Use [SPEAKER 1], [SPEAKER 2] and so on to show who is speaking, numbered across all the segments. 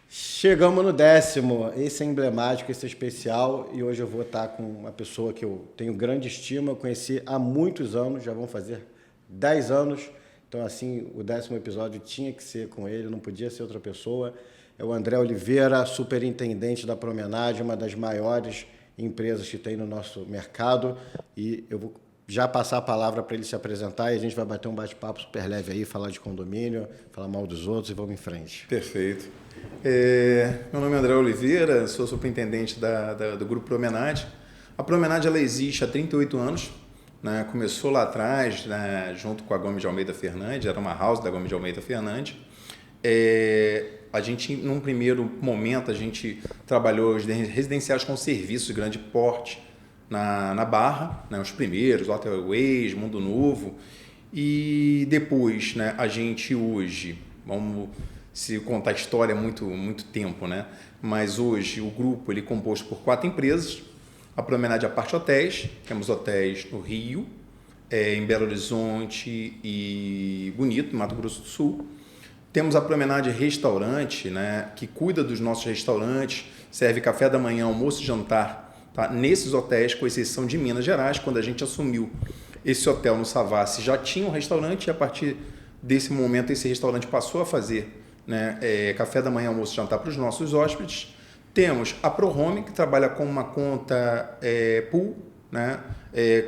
[SPEAKER 1] Chegamos no 10º, esse é emblemático, esse é especial, e hoje eu vou estar com uma pessoa que eu tenho grande estima, eu conheci há muitos anos, já vão fazer 10 anos, então assim, o 10º episódio tinha que ser com ele, não podia ser outra pessoa. É o André Oliveira, superintendente da Promenade, uma das maiores empresas que tem no nosso mercado, e eu vou já passar a palavra para ele se apresentar e a gente vai bater um bate-papo super leve aí, falar de condomínio, falar mal dos outros e vamos em frente.
[SPEAKER 2] Perfeito. Meu nome é André Oliveira, sou superintendente do Grupo Promenade. A Promenade ela existe há 38 anos, né? Começou lá atrás, né, junto com a Gomes de Almeida Fernandes, era uma house da Gomes de Almeida Fernandes. A gente, num primeiro momento, a gente trabalhou os residenciais com serviços de grande porte na Barra, né, os primeiros, Waterways, Mundo Novo. E depois, né, a gente hoje, vamos se contar a história muito tempo, né? Mas hoje o grupo ele é composto por 4 empresas. A Promenade é a parte hotéis, temos hotéis no Rio, em Belo Horizonte e Bonito, Mato Grosso do Sul. Temos a Promenade Restaurante, né, que cuida dos nossos restaurantes, serve café da manhã, almoço e jantar, tá? Nesses hotéis, com exceção de Minas Gerais, quando a gente assumiu esse hotel no Savassi, já tinha um restaurante e a partir desse momento esse restaurante passou a fazer, né, café da manhã, almoço e jantar para os nossos hóspedes. Temos a ProHome, que trabalha com uma conta pool, né,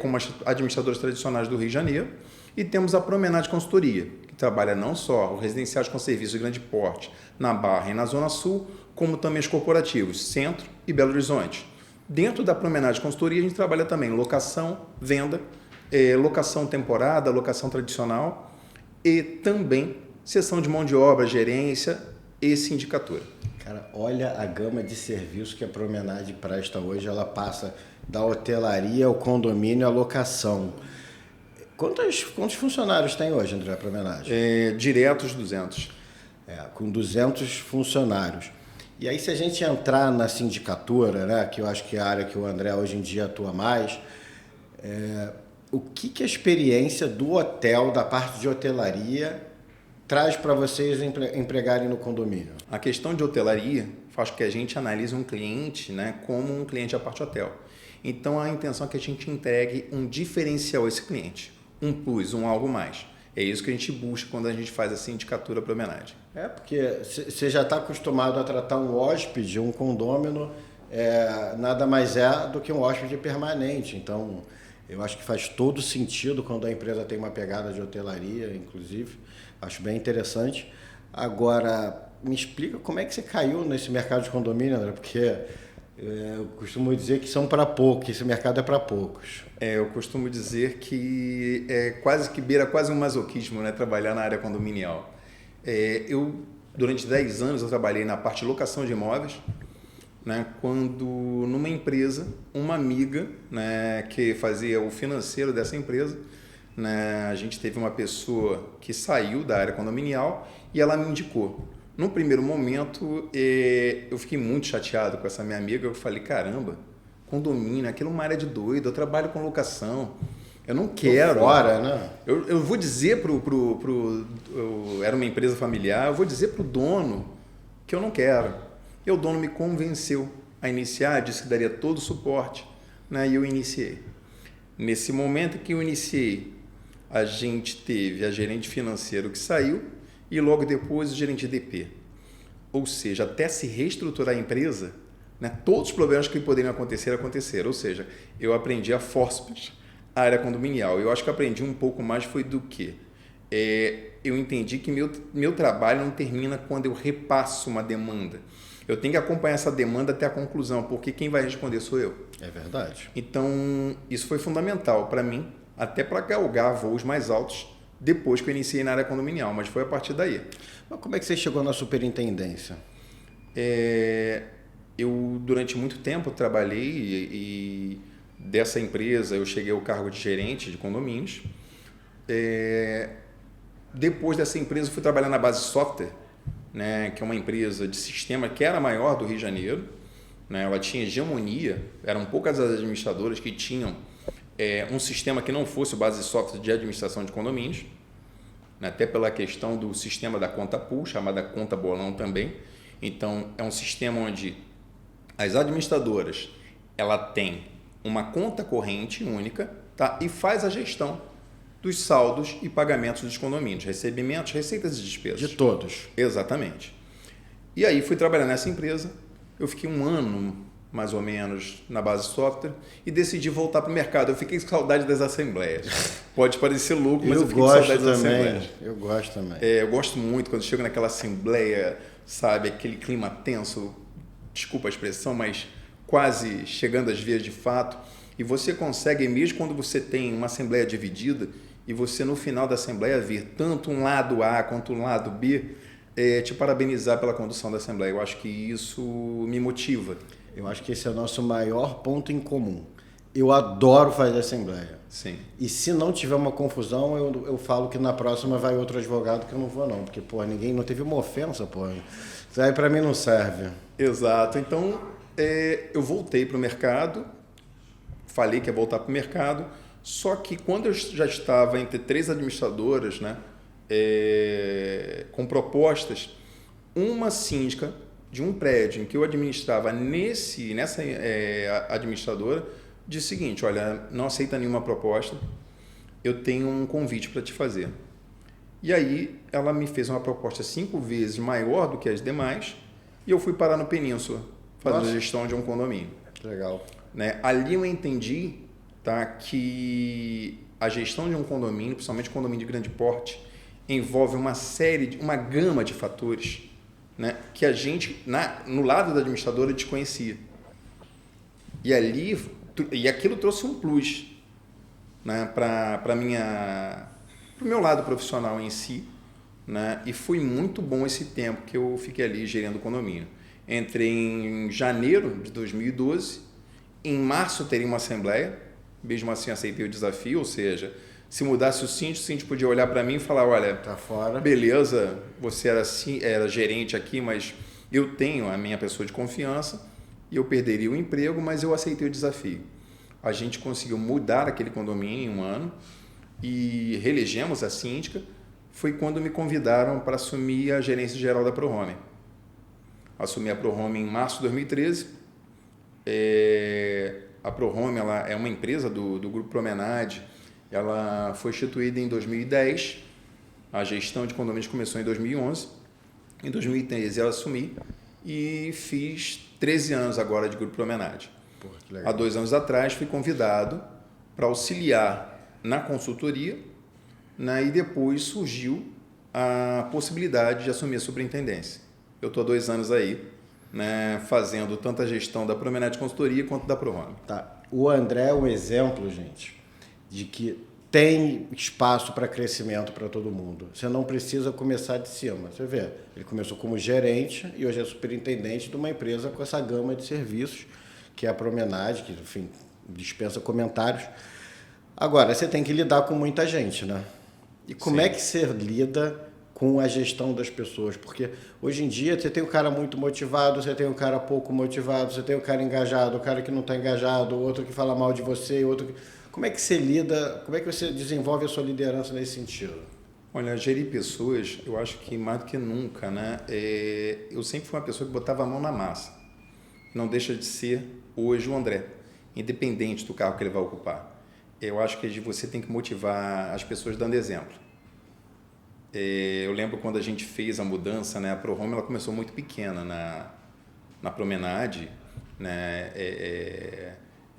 [SPEAKER 2] com as administradoras tradicionais do Rio de Janeiro. E temos a Promenade Consultoria, que trabalha não só os residenciais com serviços de grande porte na Barra e na Zona Sul, como também os corporativos, Centro e Belo Horizonte. Dentro da Promenade Consultoria, a gente trabalha também locação, venda, locação temporada, locação tradicional e também seção de mão de obra, gerência e sindicatura.
[SPEAKER 1] Cara, olha a gama de serviços que a Promenade presta hoje. Ela passa da hotelaria ao condomínio à locação. Quantos funcionários tem hoje, André, a Promenade?
[SPEAKER 2] Diretos 200.
[SPEAKER 1] Com 200 funcionários. E aí, se a gente entrar na sindicatura, né, que eu acho que é a área que o André hoje em dia atua mais, o que a experiência do hotel, da parte de hotelaria, traz para vocês empregarem no condomínio?
[SPEAKER 2] A questão de hotelaria faz com que a gente analise um cliente, né, como um cliente à parte hotel. Então, a intenção é que a gente entregue um diferencial a esse cliente, um plus, um algo mais. É isso que a gente busca quando a gente faz a sindicatura Promenade.
[SPEAKER 1] Porque você já está acostumado a tratar um hóspede, um condômino, nada mais é do que um hóspede permanente. Então, eu acho que faz todo sentido quando a empresa tem uma pegada de hotelaria, inclusive. Acho bem interessante. Agora, me explica como é que você caiu nesse mercado de condomínio, André? Porque eu costumo dizer que são para poucos, esse mercado é para poucos.
[SPEAKER 2] Eu costumo dizer que beira quase um masoquismo, né, trabalhar na área condominial. Durante 10 anos, eu trabalhei na parte de locação de imóveis, né, quando numa empresa, uma amiga, né, que fazia o financeiro dessa empresa, né, a gente teve uma pessoa que saiu da área condominial e ela me indicou. No primeiro momento, eu fiquei muito chateado com essa minha amiga. Eu falei, caramba, condomínio, aquilo é uma área de doido, eu trabalho com locação, eu não quero.
[SPEAKER 1] Fora, né?
[SPEAKER 2] Eu vou dizer era uma empresa familiar, eu vou dizer pro dono que eu não quero. E o dono me convenceu a iniciar, disse que daria todo o suporte, né, e eu iniciei. Nesse momento que eu iniciei, a gente teve a gerente financeiro que saiu e logo depois o gerente DP. Ou seja, até se reestruturar a empresa, né, todos os problemas que poderiam acontecer, aconteceram. Ou seja, eu aprendi a forceps, a área condominial. Eu acho que aprendi um pouco mais foi do que? Eu entendi que meu trabalho não termina quando eu repasso uma demanda. Eu tenho que acompanhar essa demanda até a conclusão, porque quem vai responder sou eu.
[SPEAKER 1] É verdade.
[SPEAKER 2] Então, isso foi fundamental para mim, até para galgar voos mais altos depois que eu iniciei na área condominial, mas foi a partir daí.
[SPEAKER 1] Mas como é que você chegou na superintendência?
[SPEAKER 2] Eu, durante muito tempo, trabalhei e dessa empresa eu cheguei ao cargo de gerente de condomínios. Depois dessa empresa, eu fui trabalhar na Base Software, né, que é uma empresa de sistema que era a maior do Rio de Janeiro, né, ela tinha hegemonia, eram poucas as administradoras que tinham um sistema que não fosse o Base Software de administração de condomínios, né, até pela questão do sistema da conta pool, chamada conta bolão também. Então, é um sistema onde as administradoras, ela tem uma conta corrente única, tá? E faz a gestão dos saldos e pagamentos dos condomínios, recebimentos, receitas e despesas.
[SPEAKER 1] De todos.
[SPEAKER 2] Exatamente. E aí fui trabalhar nessa empresa, eu fiquei um ano mais ou menos na base de software e decidi voltar para o mercado. Eu fiquei com saudade das assembleias. Pode parecer louco, mas eu fiquei com saudade das assembleias.
[SPEAKER 1] Eu gosto também.
[SPEAKER 2] Eu gosto muito quando chego naquela assembleia, sabe, aquele clima tenso, desculpa a expressão, mas quase chegando às vias de fato. E você consegue, mesmo quando você tem uma assembleia dividida, e você no final da assembleia vir tanto um lado A quanto um lado B, te parabenizar pela condução da assembleia. Eu acho que isso me motiva.
[SPEAKER 1] Eu acho que esse é o nosso maior ponto em comum. Eu adoro fazer assembleia.
[SPEAKER 2] Sim.
[SPEAKER 1] E se não tiver uma confusão, eu falo que na próxima vai outro advogado que eu não vou não. Porque, pô, ninguém não teve uma ofensa, pô. Isso aí pra mim não serve.
[SPEAKER 2] Exato. Então, eu voltei para o mercado, falei que ia voltar para o mercado, só que quando eu já estava entre 3 administradoras, né, com propostas, uma síndica de um prédio em que eu administrava nessa administradora, disse o seguinte: olha, não aceita nenhuma proposta, eu tenho um convite para te fazer. E aí ela me fez uma proposta 5 vezes maior do que as demais e eu fui parar no Península, fazendo a gestão de um condomínio.
[SPEAKER 1] Legal.
[SPEAKER 2] Né? Ali eu entendi, tá, que a gestão de um condomínio, principalmente condomínio de grande porte, envolve uma gama de fatores, né, que a gente, no lado da administradora, desconhecia. E aquilo trouxe um plus, né, para o meu lado profissional em si, né, e foi muito bom esse tempo que eu fiquei ali gerindo o condomínio. Entrei em janeiro de 2012, em março teria uma assembleia, mesmo assim aceitei o desafio, ou seja, se mudasse o síndico podia olhar para mim e falar: olha,
[SPEAKER 1] tá fora.
[SPEAKER 2] Beleza, você era gerente aqui, mas eu tenho a minha pessoa de confiança e eu perderia o emprego, mas eu aceitei o desafio. A gente conseguiu mudar aquele condomínio em um ano e reelegemos a síndica. Foi quando me convidaram para assumir a gerência geral da ProHome. Assumi a ProHome em março de 2013. A ProHome, ela é uma empresa do Grupo Promenade. Ela foi instituída em 2010, a gestão de condomínios começou em 2011, em 2013 ela assumi e fiz 13 anos agora de Grupo Promenade.
[SPEAKER 1] Pô, que legal.
[SPEAKER 2] Há 2 anos atrás fui convidado para auxiliar na consultoria, né, e depois surgiu a possibilidade de assumir a superintendência. Eu estou há 2 anos aí, né, fazendo tanto a gestão da Promenade Consultoria quanto da ProHome.
[SPEAKER 1] Tá. O André é um exemplo, gente, de que tem espaço para crescimento para todo mundo. Você não precisa começar de cima. Você vê, ele começou como gerente e hoje é superintendente de uma empresa com essa gama de serviços, que é a Promenade, que, enfim, dispensa comentários. Agora, você tem que lidar com muita gente, né? E como é que você lida com a gestão das pessoas? Porque hoje em dia você tem um cara muito motivado, você tem um cara pouco motivado, você tem um cara engajado, o cara que não está engajado, outro que fala mal de você, outro que... Como é que você lida, como é que você desenvolve a sua liderança nesse sentido?
[SPEAKER 2] Olha, gerir pessoas, eu acho que mais do que nunca, né? Eu sempre fui uma pessoa que botava a mão na massa. Não deixa de ser hoje o André, independente do cargo que ele vai ocupar. Eu acho que você tem que motivar as pessoas dando exemplo. Eu lembro quando a gente fez a mudança, né? A ProHome, ela começou muito pequena na Promenade, né?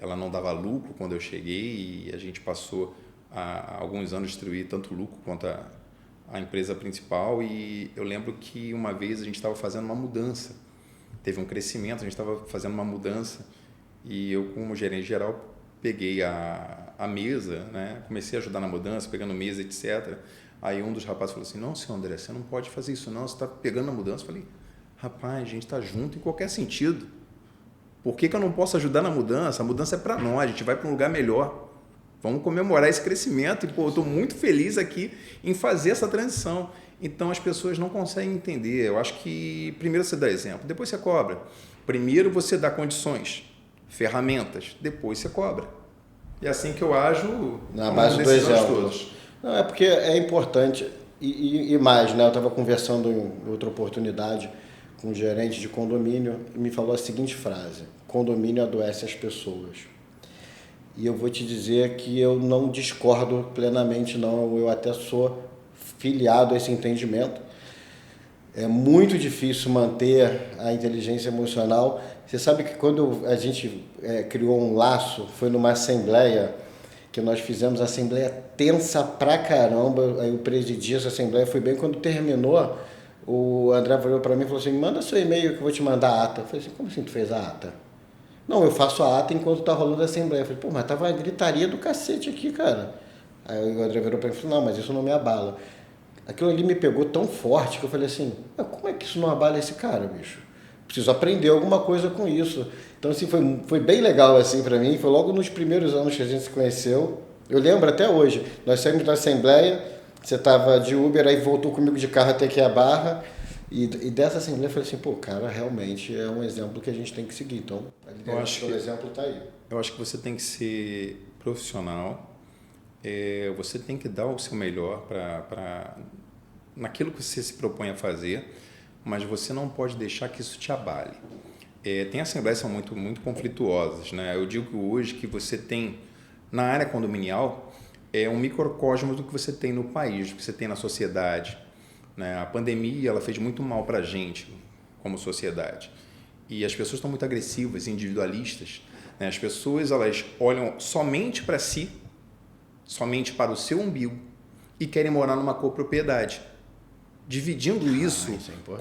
[SPEAKER 2] Ela não dava lucro quando eu cheguei e a gente passou há alguns anos a distribuir tanto lucro quanto a empresa principal. E eu lembro que uma vez a gente estava fazendo uma mudança, teve um crescimento, a gente estava fazendo uma mudança e eu, como gerente geral, peguei a mesa, né? Comecei a ajudar na mudança, pegando mesa, etc. Aí um dos rapazes falou assim: não, senhor André, você não pode fazer isso não, você está pegando a mudança. Eu falei: rapaz, a gente está junto em qualquer sentido. Por que eu não posso ajudar na mudança? A mudança é para nós, a gente vai para um lugar melhor. Vamos comemorar esse crescimento. E, eu estou muito feliz aqui em fazer essa transição. Então, as pessoas não conseguem entender. Eu acho que primeiro você dá exemplo, depois você cobra. Primeiro você dá condições, ferramentas, depois você cobra. E é assim que eu ajo
[SPEAKER 1] na base do exemplo. Não, é porque é importante, e mais, né? Eu estava conversando em outra oportunidade com um gerente de condomínio e me falou a seguinte frase: condomínio adoece as pessoas. E eu vou te dizer que eu não discordo plenamente, não. Eu até sou filiado a esse entendimento. É muito difícil manter a inteligência emocional. Você sabe que quando a gente criou um laço, foi numa assembleia, que nós fizemos a assembleia tensa pra caramba, aí eu presidi essa assembleia, foi bem quando terminou, o André virou pra mim e falou assim: manda seu e-mail que eu vou te mandar a ata. Eu falei assim: como assim tu fez a ata? Não, eu faço a ata enquanto tá rolando a assembleia. Eu falei: pô, mas tava uma gritaria do cacete aqui, cara. Aí o André virou pra mim e falou: não, mas isso não me abala. Aquilo ali me pegou tão forte que eu falei assim: como é que isso não abala esse cara, bicho? Preciso aprender alguma coisa com isso. Então, assim, foi bem legal, assim, pra mim. Foi logo nos primeiros anos que a gente se conheceu. Eu lembro até hoje. Nós saímos da Assembleia, você tava de Uber, aí voltou comigo de carro até aqui a Barra. E dessa Assembleia eu falei assim: pô, cara, realmente é um exemplo que a gente tem que seguir. Então, o exemplo tá aí.
[SPEAKER 2] Eu acho que você tem que ser profissional. Você tem que dar o seu melhor naquilo que você se propõe a fazer, mas você não pode deixar que isso te abale. Tem assembleias que são muito, muito conflituosas, né? Eu digo hoje que você tem, na área condominial, um microcosmos do que você tem no país, do que você tem na sociedade, né? A pandemia ela fez muito mal para a gente, como sociedade. E as pessoas estão muito agressivas, individualistas, né? As pessoas elas olham somente para si, somente para o seu umbigo e querem morar numa copropriedade. Dividindo isso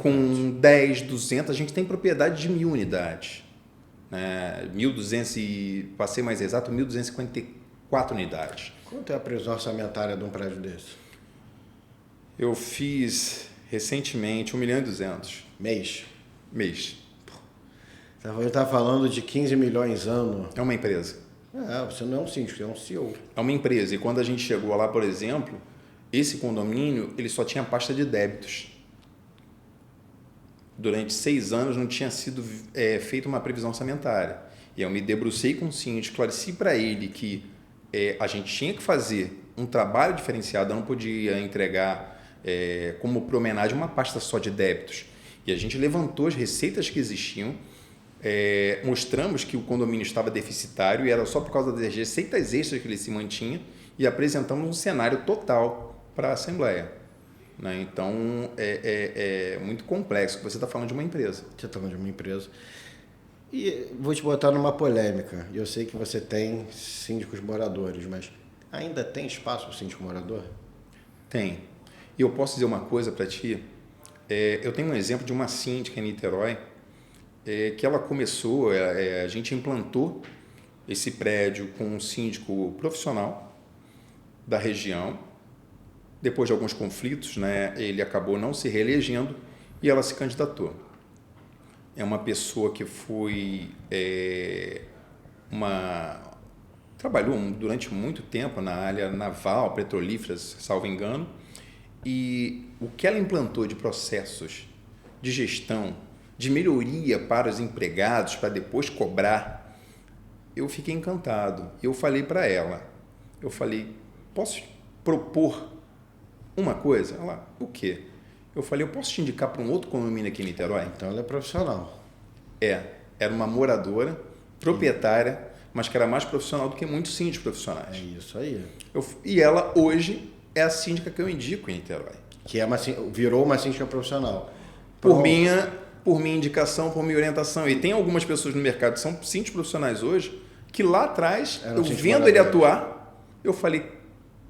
[SPEAKER 2] com 10, 200, a gente tem propriedade de 1.000 unidades. 1.200 e, para ser mais exato, 1.254 unidades.
[SPEAKER 1] Quanto é a previsão orçamentária de um prédio desse?
[SPEAKER 2] Eu fiz recentemente 1.200.000.
[SPEAKER 1] Mês?
[SPEAKER 2] Mês.
[SPEAKER 1] Você está falando de 15 milhões ano.
[SPEAKER 2] É uma empresa.
[SPEAKER 1] Você não é um síndico, você é um CEO.
[SPEAKER 2] É uma empresa. E quando a gente chegou lá, por exemplo, esse condomínio ele só tinha pasta de débitos. Durante 6 anos não tinha sido feita uma previsão orçamentária. E eu me debrucei com o síndico, esclareci para ele que a gente tinha que fazer um trabalho diferenciado, eu não podia entregar como promenade uma pasta só de débitos. E a gente levantou as receitas que existiam, mostramos que o condomínio estava deficitário e era só por causa das receitas extras que ele se mantinha e apresentamos um cenário total para a Assembleia. Né? Então, é muito complexo, você está falando de uma empresa.
[SPEAKER 1] Você está falando de uma empresa. E vou te botar numa polêmica. Eu sei que você tem síndicos moradores, mas ainda tem espaço para o síndico morador?
[SPEAKER 2] Tem. E eu posso dizer uma coisa para ti? Eu tenho um exemplo de uma síndica em Niterói, que ela começou, a gente implantou esse prédio com um síndico profissional da região. Depois de alguns conflitos, né, ele acabou não se reelegendo e ela se candidatou. É uma pessoa que foi trabalhou durante muito tempo na área naval, petrolífera, salvo engano, e o que ela implantou de processos de gestão, de melhoria para os empregados, para depois cobrar, eu fiquei encantado. Eu falei para ela, posso propor uma coisa? Ela, o quê? Eu falei, eu posso te indicar para um outro condomínio aqui em Niterói?
[SPEAKER 1] Então ela é profissional.
[SPEAKER 2] Era uma moradora, proprietária, mas que era mais profissional do que muitos síndicos profissionais.
[SPEAKER 1] É isso aí.
[SPEAKER 2] E ela hoje é a síndica que eu indico em Niterói.
[SPEAKER 1] Que virou uma síndica profissional.
[SPEAKER 2] Por minha indicação, por minha orientação. E tem algumas pessoas no mercado que são síndicos profissionais hoje, que lá atrás, eu vendo ele atuar, eu falei,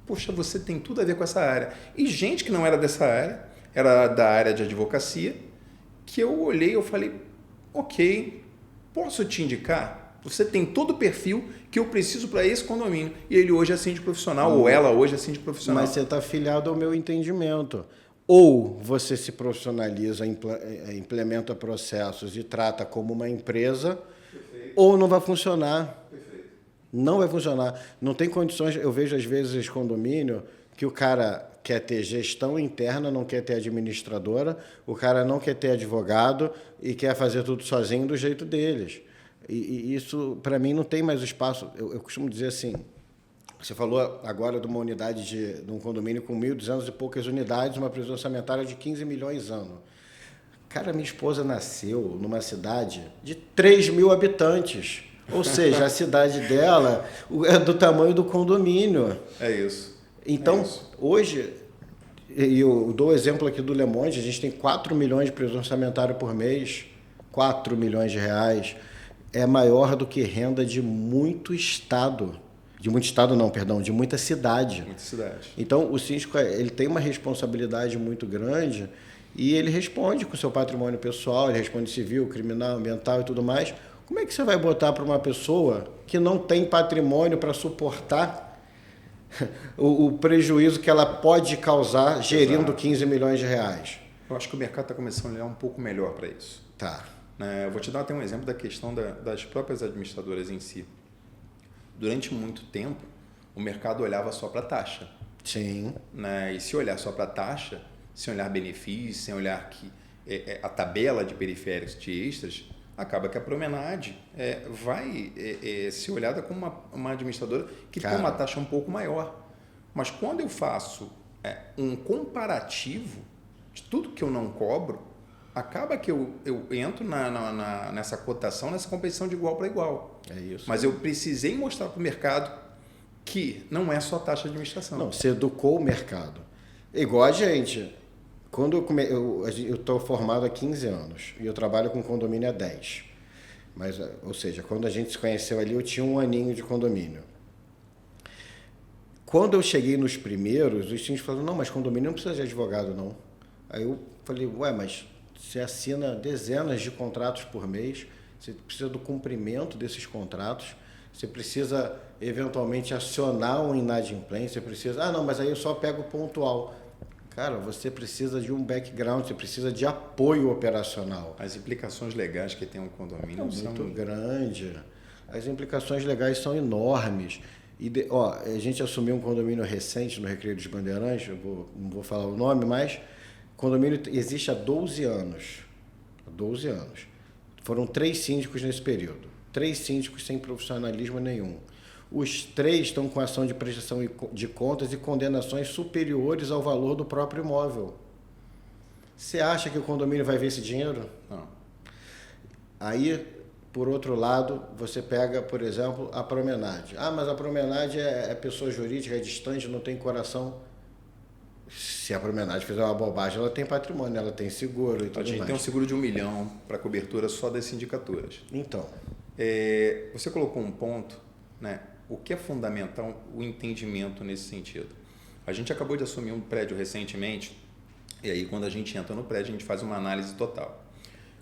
[SPEAKER 2] poxa, você tem tudo a ver com essa área. E gente que não era dessa área, era da área de advocacia, que eu olhei e falei, ok, posso te indicar? Você tem todo o perfil que eu preciso para esse condomínio. E ele hoje é síndico profissional, ou ela hoje é síndico profissional.
[SPEAKER 1] Mas você está afiliado ao meu entendimento. Ou você se profissionaliza, implementa processos e trata como uma empresa, perfeito, ou não vai funcionar. Perfeito. Não vai funcionar. Não tem condições. Eu vejo às vezes condomínio que o cara quer ter gestão interna, não quer ter administradora, o cara não quer ter advogado e quer fazer tudo sozinho do jeito deles. E isso, para mim, não tem mais espaço. Eu costumo dizer assim, você falou agora de uma unidade de um condomínio com 1.200 e poucas unidades, uma previsão orçamentária de 15 milhões ano. Cara, minha esposa nasceu numa cidade de 3 mil habitantes. Ou seja, a cidade dela é do tamanho do condomínio.
[SPEAKER 2] É isso.
[SPEAKER 1] Então, hoje, e eu dou o exemplo aqui do Le Monde, a gente tem 4 milhões de preço orçamentário por mês, 4 milhões de reais. É maior do que renda de muito estado. De muito estado não, perdão, de muita cidade.
[SPEAKER 2] Muita cidade.
[SPEAKER 1] Então, o síndico ele tem uma responsabilidade muito grande e ele responde com o seu patrimônio pessoal, ele responde civil, criminal, ambiental e tudo mais. Como é que você vai botar para uma pessoa que não tem patrimônio para suportar o prejuízo que ela pode causar gerindo
[SPEAKER 2] Exato.
[SPEAKER 1] 15 milhões de reais?
[SPEAKER 2] Eu acho que o mercado está começando a olhar um pouco melhor para isso.
[SPEAKER 1] Tá.
[SPEAKER 2] Eu vou te dar até um exemplo da questão das próprias administradoras em si. Durante muito tempo, o mercado olhava só para a taxa.
[SPEAKER 1] Sim.
[SPEAKER 2] E se olhar só para a taxa, sem olhar benefícios, sem olhar a tabela de periféricos, de extras, acaba que a Promenade vai ser olhada como uma administradora que tem uma taxa um pouco maior. Mas quando eu faço um comparativo de tudo que eu não cobro, acaba que eu entro nessa cotação, nessa competição de igual para igual.
[SPEAKER 1] É isso.
[SPEAKER 2] Mas eu precisei mostrar para o mercado que não é só taxa de administração.
[SPEAKER 1] Não, você educou o mercado. Igual a gente. Quando eu estou formado há 15 anos e eu trabalho com condomínio há 10. Mas, ou seja, quando a gente se conheceu ali, eu tinha 1 aninho de condomínio. Quando eu cheguei nos primeiros, os síndicos falaram, não, mas condomínio não precisa de advogado, não. Aí eu falei, ué, mas você assina dezenas de contratos por mês, você precisa do cumprimento desses contratos, você precisa eventualmente acionar um inadimplente, você precisa, não, mas aí eu só pego pontual. Cara, você precisa de um background, você precisa de apoio operacional.
[SPEAKER 2] As implicações legais que tem um condomínio
[SPEAKER 1] são muito grandes. As implicações legais são enormes. E a gente assumiu um condomínio recente no Recreio dos Bandeirantes, não vou falar o nome, mas o condomínio existe há 12 anos. 12 anos. Foram 3 síndicos nesse período. 3 síndicos sem profissionalismo nenhum. Os 3 estão com ação de prestação de contas e condenações superiores ao valor do próprio imóvel. Você acha que o condomínio vai ver esse dinheiro?
[SPEAKER 2] Não.
[SPEAKER 1] Aí, por outro lado, você pega, por exemplo, a Promenade. Mas a Promenade é pessoa jurídica, é distante, não tem coração. Se a Promenade fizer uma bobagem, ela tem patrimônio, ela tem seguro e tudo mais.
[SPEAKER 2] A gente tem um seguro de 1 milhão para cobertura só das sindicaturas.
[SPEAKER 1] Então.
[SPEAKER 2] Você colocou um ponto, o que é fundamental, o entendimento nesse sentido. A gente acabou de assumir um prédio recentemente, e aí quando a gente entra no prédio, a gente faz uma análise total.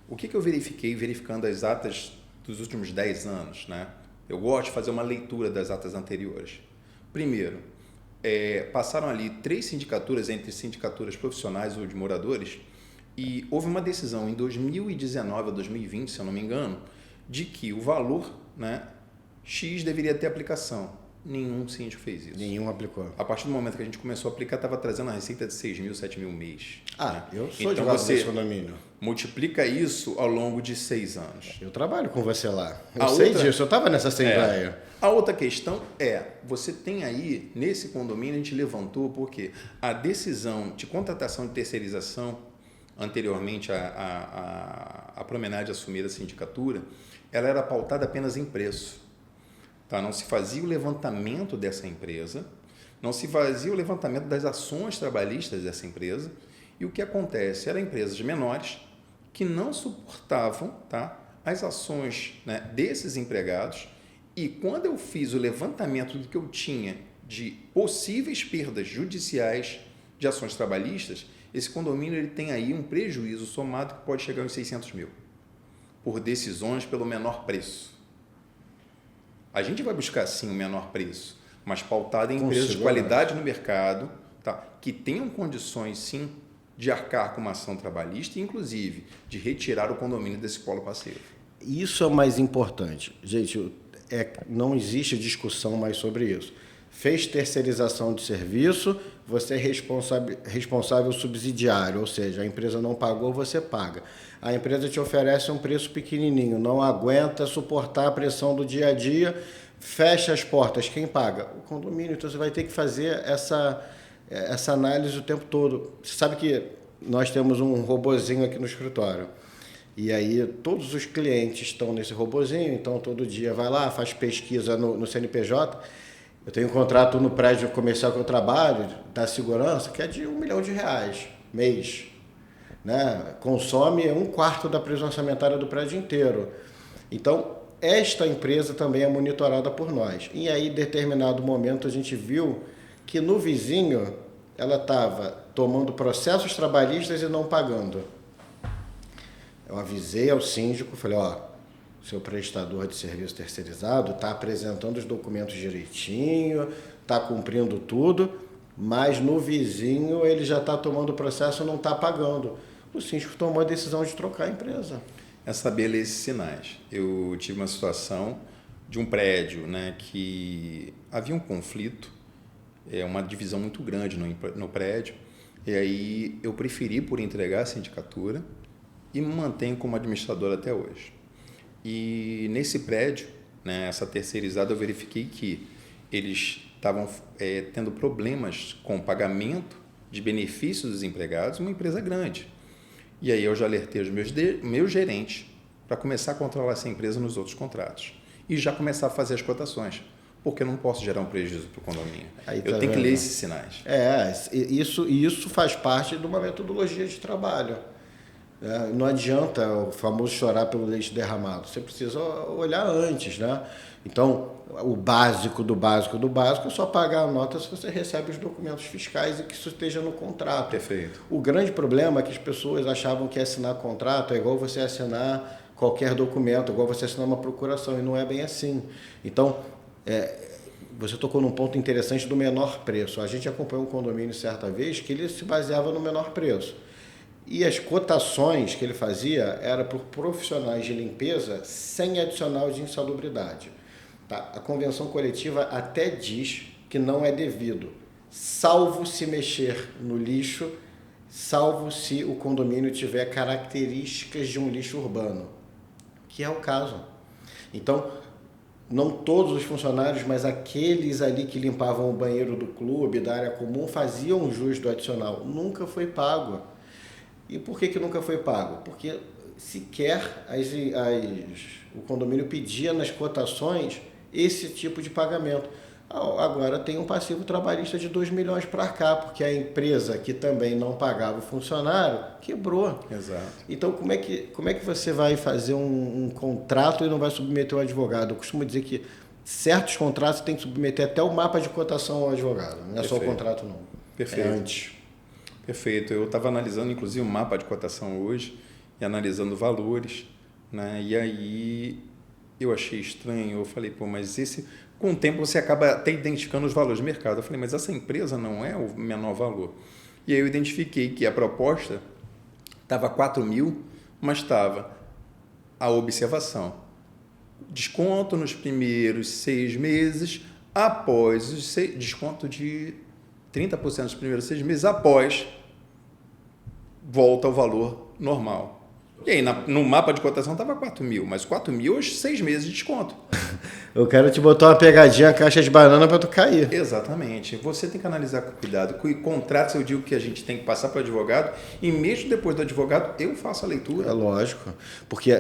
[SPEAKER 2] O que eu verifiquei verificando as atas dos últimos 10 anos? Eu gosto de fazer uma leitura das atas anteriores. Primeiro, passaram ali 3 sindicaturas, entre sindicaturas profissionais ou de moradores, e houve uma decisão em 2019 a 2020, se eu não me engano, de que o valor X deveria ter aplicação. Nenhum síndico fez isso.
[SPEAKER 1] Nenhum aplicou.
[SPEAKER 2] A partir do momento que a gente começou a aplicar, estava trazendo a receita de 6 mil, 7 mil mês.
[SPEAKER 1] Eu sou
[SPEAKER 2] então
[SPEAKER 1] advogado desse condomínio.
[SPEAKER 2] Multiplica isso ao longo de 6 anos.
[SPEAKER 1] Eu trabalho com você lá. Eu sei disso, eu estava nessa assembleia.
[SPEAKER 2] A outra questão você tem aí, nesse condomínio, a gente levantou porque a decisão de contratação de terceirização, anteriormente a Promenade assumir a sindicatura, ela era pautada apenas em preço. Não se fazia o levantamento dessa empresa, não se fazia o levantamento das ações trabalhistas dessa empresa, e o que acontece? Eram empresas menores que não suportavam as ações desses empregados, e quando eu fiz o levantamento do que eu tinha de possíveis perdas judiciais de ações trabalhistas, esse condomínio ele tem aí um prejuízo somado que pode chegar aos 600 mil, por decisões pelo menor preço. A gente vai buscar, sim, o menor preço, mas pautado em empresas de qualidade no mercado, que tenham condições, sim, de arcar com uma ação trabalhista e, inclusive, de retirar o condomínio desse polo passivo.
[SPEAKER 1] Isso é o mais importante. Gente, não existe discussão mais sobre isso. Fez terceirização de serviço, você é responsável subsidiário, ou seja, a empresa não pagou, você paga. A empresa te oferece um preço pequenininho, não aguenta suportar a pressão do dia a dia, fecha as portas. Quem paga? O condomínio. Então, você vai ter que fazer essa análise o tempo todo. Você sabe que nós temos um robozinho aqui no escritório. E aí todos os clientes estão nesse robozinho, então todo dia vai lá, faz pesquisa no CNPJ. Eu tenho um contrato no prédio comercial que eu trabalho, da segurança, que é de R$1 milhão mês. Né? Consome 1/4 da previsão orçamentária do prédio inteiro. Então, esta empresa também é monitorada por nós. E aí, em determinado momento, a gente viu que no vizinho ela estava tomando processos trabalhistas e não pagando. Eu avisei ao síndico, falei, seu prestador de serviço terceirizado está apresentando os documentos direitinho, está cumprindo tudo, mas no vizinho ele já está tomando o processo e não está pagando. O síndico tomou a decisão de trocar a empresa.
[SPEAKER 2] É saber ler esses sinais. Eu tive uma situação de um prédio, né, que havia um conflito, uma divisão muito grande no prédio, e aí eu preferi por entregar a sindicatura e me mantenho como administrador até hoje. E nesse prédio, né, essa terceirizada, eu verifiquei que eles estavam tendo problemas com o pagamento de benefícios dos empregados, uma empresa grande. E aí eu já alertei os meus gerentes para começar a controlar essa empresa nos outros contratos. E já começar a fazer as cotações, porque eu não posso gerar um prejuízo para o condomínio. Eu tenho que ler esses sinais.
[SPEAKER 1] Isso faz parte de uma metodologia de trabalho. Não adianta o famoso chorar pelo leite derramado. Você precisa olhar antes, né? Então, o básico do básico do básico é só pagar a nota se você recebe os documentos fiscais e que isso esteja no contrato.
[SPEAKER 2] Perfeito.
[SPEAKER 1] O grande problema é que as pessoas achavam que assinar contrato é igual você assinar qualquer documento, igual você assinar uma procuração, e não é bem assim. Então, você tocou num ponto interessante do menor preço. A gente acompanhou um condomínio certa vez que ele se baseava no menor preço. E as cotações que ele fazia era por profissionais de limpeza sem adicional de insalubridade. Tá? A convenção coletiva até diz que não é devido, salvo se mexer no lixo, salvo se o condomínio tiver características de um lixo urbano, que é o caso. Então, não todos os funcionários, mas aqueles ali que limpavam o banheiro do clube, da área comum, faziam jus do adicional. Nunca foi pago. E por que nunca foi pago? Porque sequer o condomínio pedia nas cotações esse tipo de pagamento. Agora tem um passivo trabalhista de 2 milhões para cá, porque a empresa que também não pagava o funcionário quebrou.
[SPEAKER 2] Exato.
[SPEAKER 1] Então, como é que você vai fazer um contrato e não vai submeter o advogado? Eu costumo dizer que certos contratos tem que submeter até o mapa de cotação ao advogado, não é só o contrato, não.
[SPEAKER 2] Perfeito.
[SPEAKER 1] É antes.
[SPEAKER 2] Perfeito. Eu estava analisando, inclusive, o mapa de cotação hoje e analisando valores, né? E aí eu achei estranho. Eu falei, mas com o tempo você acaba até identificando os valores de mercado. Eu falei, mas essa empresa não é o menor valor. E aí eu identifiquei que a proposta estava 4 mil, mas estava a observação. Desconto nos primeiros 6 meses, após desconto de 30% nos primeiros 6 meses, após volta ao valor normal. E aí, no mapa de cotação estava 4 mil, mas 4 mil, 6 meses de desconto.
[SPEAKER 1] Eu quero te botar uma pegadinha, caixa de banana para tu cair.
[SPEAKER 2] Exatamente. Você tem que analisar com cuidado. Com contratos, eu digo que a gente tem que passar para o advogado, e mesmo depois do advogado, eu faço a leitura.
[SPEAKER 1] É lógico. Porque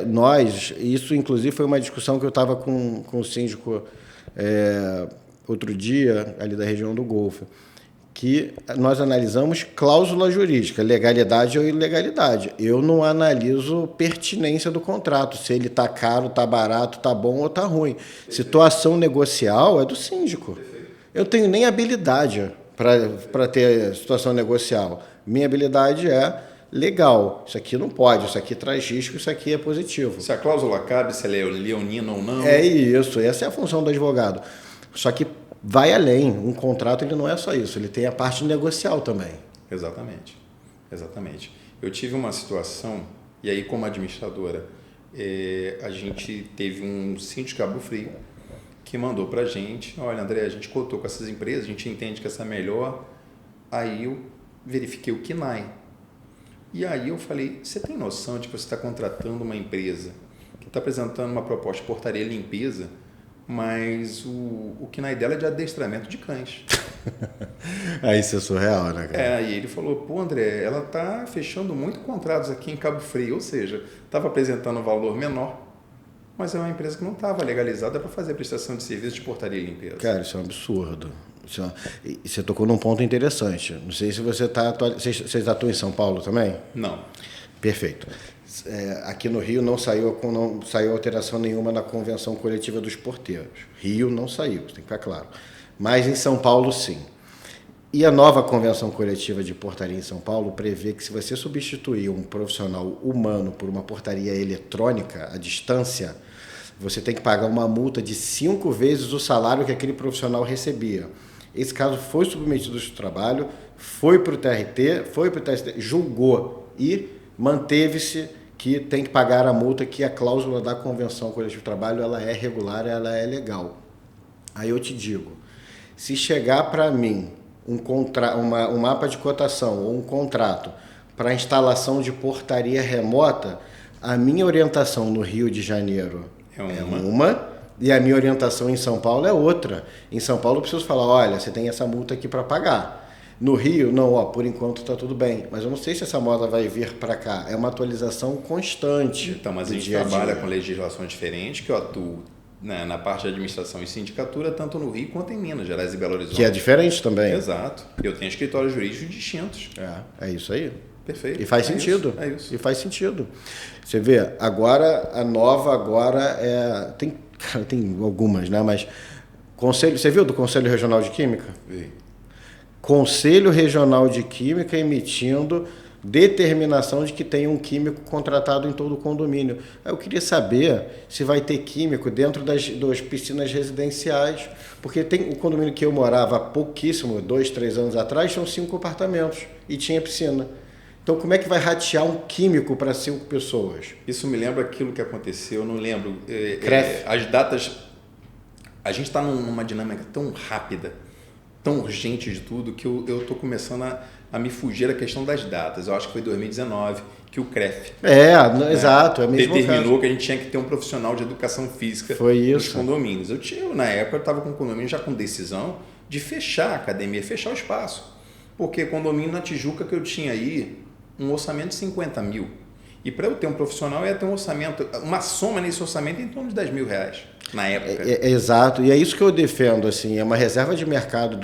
[SPEAKER 1] isso inclusive foi uma discussão que eu estava com o síndico outro dia, ali da região do Golfo, que nós analisamos cláusula jurídica, legalidade ou ilegalidade. Eu não analiso pertinência do contrato, se ele está caro, está barato, está bom ou está ruim. Perfeito. Situação negocial é do síndico. Perfeito. Eu tenho nem habilidade para ter situação negocial. Minha habilidade é legal. Isso aqui não pode, isso aqui traz risco, isso aqui é positivo.
[SPEAKER 2] Se a cláusula cabe, se ela é leonina ou não.
[SPEAKER 1] É isso, essa é a função do advogado. Só que vai além. Um contrato ele não é só isso, ele tem a parte negocial também.
[SPEAKER 2] Exatamente. Eu tive uma situação, e aí como administradora, a gente teve um síndico de Cabo Frio que mandou para a gente, olha André, a gente cotou com essas empresas, a gente entende que essa é melhor. Aí eu verifiquei o KNAI. E aí eu falei, você tem noção de que você está contratando uma empresa que está apresentando uma proposta de portaria e limpeza mas o KNAI dela é de adestramento de cães.
[SPEAKER 1] Aí isso é surreal, né, cara?
[SPEAKER 2] E ele falou, pô, André, ela tá fechando muito contratos aqui em Cabo Frio, ou seja, estava apresentando um valor menor, mas é uma empresa que não estava legalizada para fazer prestação de serviço de portaria e limpeza.
[SPEAKER 1] Cara, isso é um absurdo. E você tocou num ponto interessante. Não sei se você está... Vocês atuam em São Paulo também?
[SPEAKER 2] Não.
[SPEAKER 1] Perfeito. Aqui no Rio não saiu alteração nenhuma na Convenção Coletiva dos Porteiros. Rio não saiu, tem que ficar claro. Mas em São Paulo, sim. E a nova Convenção Coletiva de Portaria em São Paulo prevê que se você substituir um profissional humano por uma portaria eletrônica à distância, você tem que pagar uma multa de 5 vezes o salário que aquele profissional recebia. Esse caso foi submetido ao trabalho, foi para o TRT, foi para o TST, julgou e manteve-se que tem que pagar a multa, que a cláusula da Convenção Coletiva de Trabalho ela é regular, ela é legal. Aí eu te digo, se chegar para mim um mapa de cotação ou um contrato para instalação de portaria remota, a minha orientação no Rio de Janeiro é uma e a minha orientação em São Paulo é outra. Em São Paulo eu preciso falar, olha, você tem essa multa aqui para pagar. No Rio, não, por enquanto está tudo bem. Mas eu não sei se essa moda vai vir para cá. É uma atualização constante.
[SPEAKER 2] Então, mas a gente trabalha com legislações diferentes, que eu atuo na parte de administração e sindicatura, tanto no Rio quanto em Minas Gerais e Belo Horizonte.
[SPEAKER 1] Que é diferente também.
[SPEAKER 2] Exato. Eu tenho escritórios jurídicos distintos.
[SPEAKER 1] É isso aí.
[SPEAKER 2] Perfeito.
[SPEAKER 1] E faz sentido.
[SPEAKER 2] É isso.
[SPEAKER 1] E faz sentido. Você vê, agora, a nova tem algumas, né? Mas você viu do Conselho Regional de Química?
[SPEAKER 2] Vi.
[SPEAKER 1] Conselho Regional de Química emitindo determinação de que tem um químico contratado em todo o condomínio. Eu queria saber se vai ter químico dentro das piscinas residenciais, porque tem o condomínio que eu morava há pouquíssimo, 2, 3 anos atrás, tinham 5 apartamentos e tinha piscina. Então, como é que vai ratear um químico para 5 pessoas?
[SPEAKER 2] Isso me lembra aquilo que aconteceu, eu não lembro.
[SPEAKER 1] As
[SPEAKER 2] datas... A gente está numa dinâmica tão rápida, tão urgente de tudo, que eu estou começando a me fugir da questão das datas. Eu acho que foi 2019 que o CREF
[SPEAKER 1] exato, é a mesma
[SPEAKER 2] determinou
[SPEAKER 1] caso.
[SPEAKER 2] que a gente tinha que ter um profissional de educação física nos condomínios. Na época, eu estava com o condomínio já com decisão de fechar a academia, fechar o espaço. Porque condomínio na Tijuca que eu tinha aí, um orçamento de 50 mil. E para eu ter um profissional, eu ia ter um orçamento, uma soma nesse orçamento em torno de 10 mil reais, na época.
[SPEAKER 1] Exato, e é isso que eu defendo, assim, é uma reserva de mercado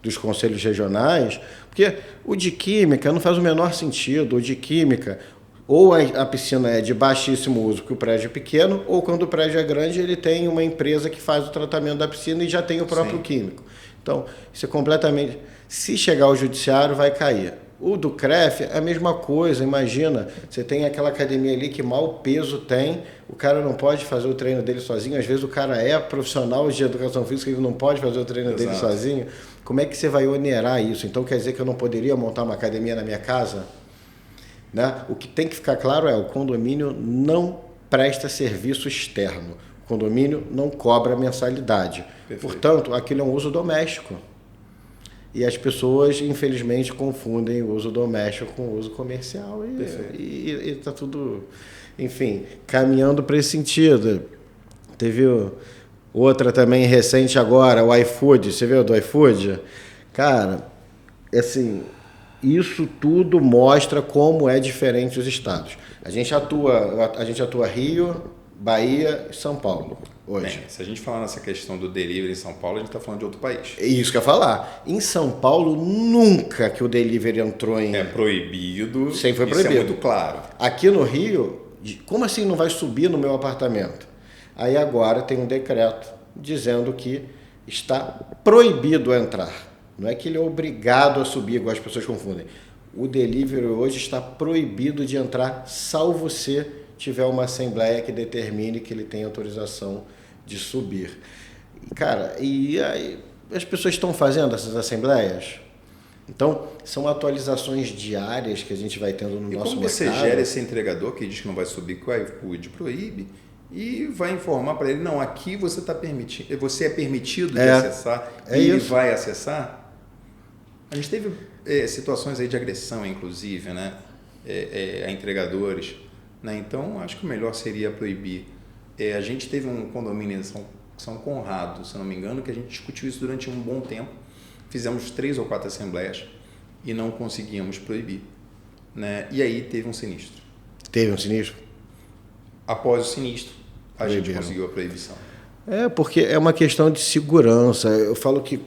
[SPEAKER 1] dos conselhos regionais, porque o de química não faz o menor sentido. O de química, ou a piscina é de baixíssimo uso, porque o prédio é pequeno, ou quando o prédio é grande, ele tem uma empresa que faz o tratamento da piscina e já tem o próprio químico. Então, isso é completamente... Se chegar ao judiciário, vai cair. O do CREF é a mesma coisa, imagina, você tem aquela academia ali que mal peso tem, o cara não pode fazer o treino dele sozinho, às vezes o cara é profissional de educação física, ele não pode fazer o treino dele sozinho. Como é que você vai onerar isso? Então quer dizer que eu não poderia montar uma academia na minha casa? Né? O que tem que ficar claro é, o condomínio não presta serviço externo, o condomínio não cobra mensalidade. Perfeito. Portanto, aquilo é um uso doméstico. E as pessoas, infelizmente, confundem o uso doméstico com o uso comercial. E está tudo, enfim, caminhando para esse sentido. Teve outra também recente agora, o iFood. Você viu do iFood? Cara, assim, isso tudo mostra como é diferente os estados. A gente atua Rio, Bahia e São Paulo. Hoje.
[SPEAKER 2] Bem, se a gente falar nessa questão do delivery em São Paulo, a gente está falando de outro país.
[SPEAKER 1] É isso que eu ia falar. Em São Paulo, nunca que o delivery entrou em...
[SPEAKER 2] É proibido.
[SPEAKER 1] Sempre foi proibido.
[SPEAKER 2] Isso é muito claro.
[SPEAKER 1] Aqui no Rio, como assim não vai subir no meu apartamento? Aí agora tem um decreto dizendo que está proibido entrar. Não é que ele é obrigado a subir, igual as pessoas confundem. O delivery hoje está proibido de entrar, salvo se tiver uma assembleia que determine que ele tem autorização de subir. Cara, e aí as pessoas estão fazendo essas assembleias? Então, são atualizações diárias que a gente vai tendo no nosso mercado. E como
[SPEAKER 2] você gera esse entregador que diz que não vai subir, que o iFood proíbe, e vai informar para ele, não, aqui você é permitido de acessar, e ele vai acessar? A gente teve situações aí de agressão, inclusive, né? A entregadores. Né? Então, acho que o melhor seria proibir. A gente teve um condomínio São Conrado, se não me engano, que a gente discutiu isso durante um bom tempo. Fizemos 3 ou 4 assembleias e não conseguíamos proibir, né? E aí teve um sinistro.
[SPEAKER 1] Teve um sinistro?
[SPEAKER 2] Após o sinistro, a gente
[SPEAKER 1] Proibiram.
[SPEAKER 2] conseguiu a proibição.
[SPEAKER 1] Porque é uma questão de segurança. Eu falo que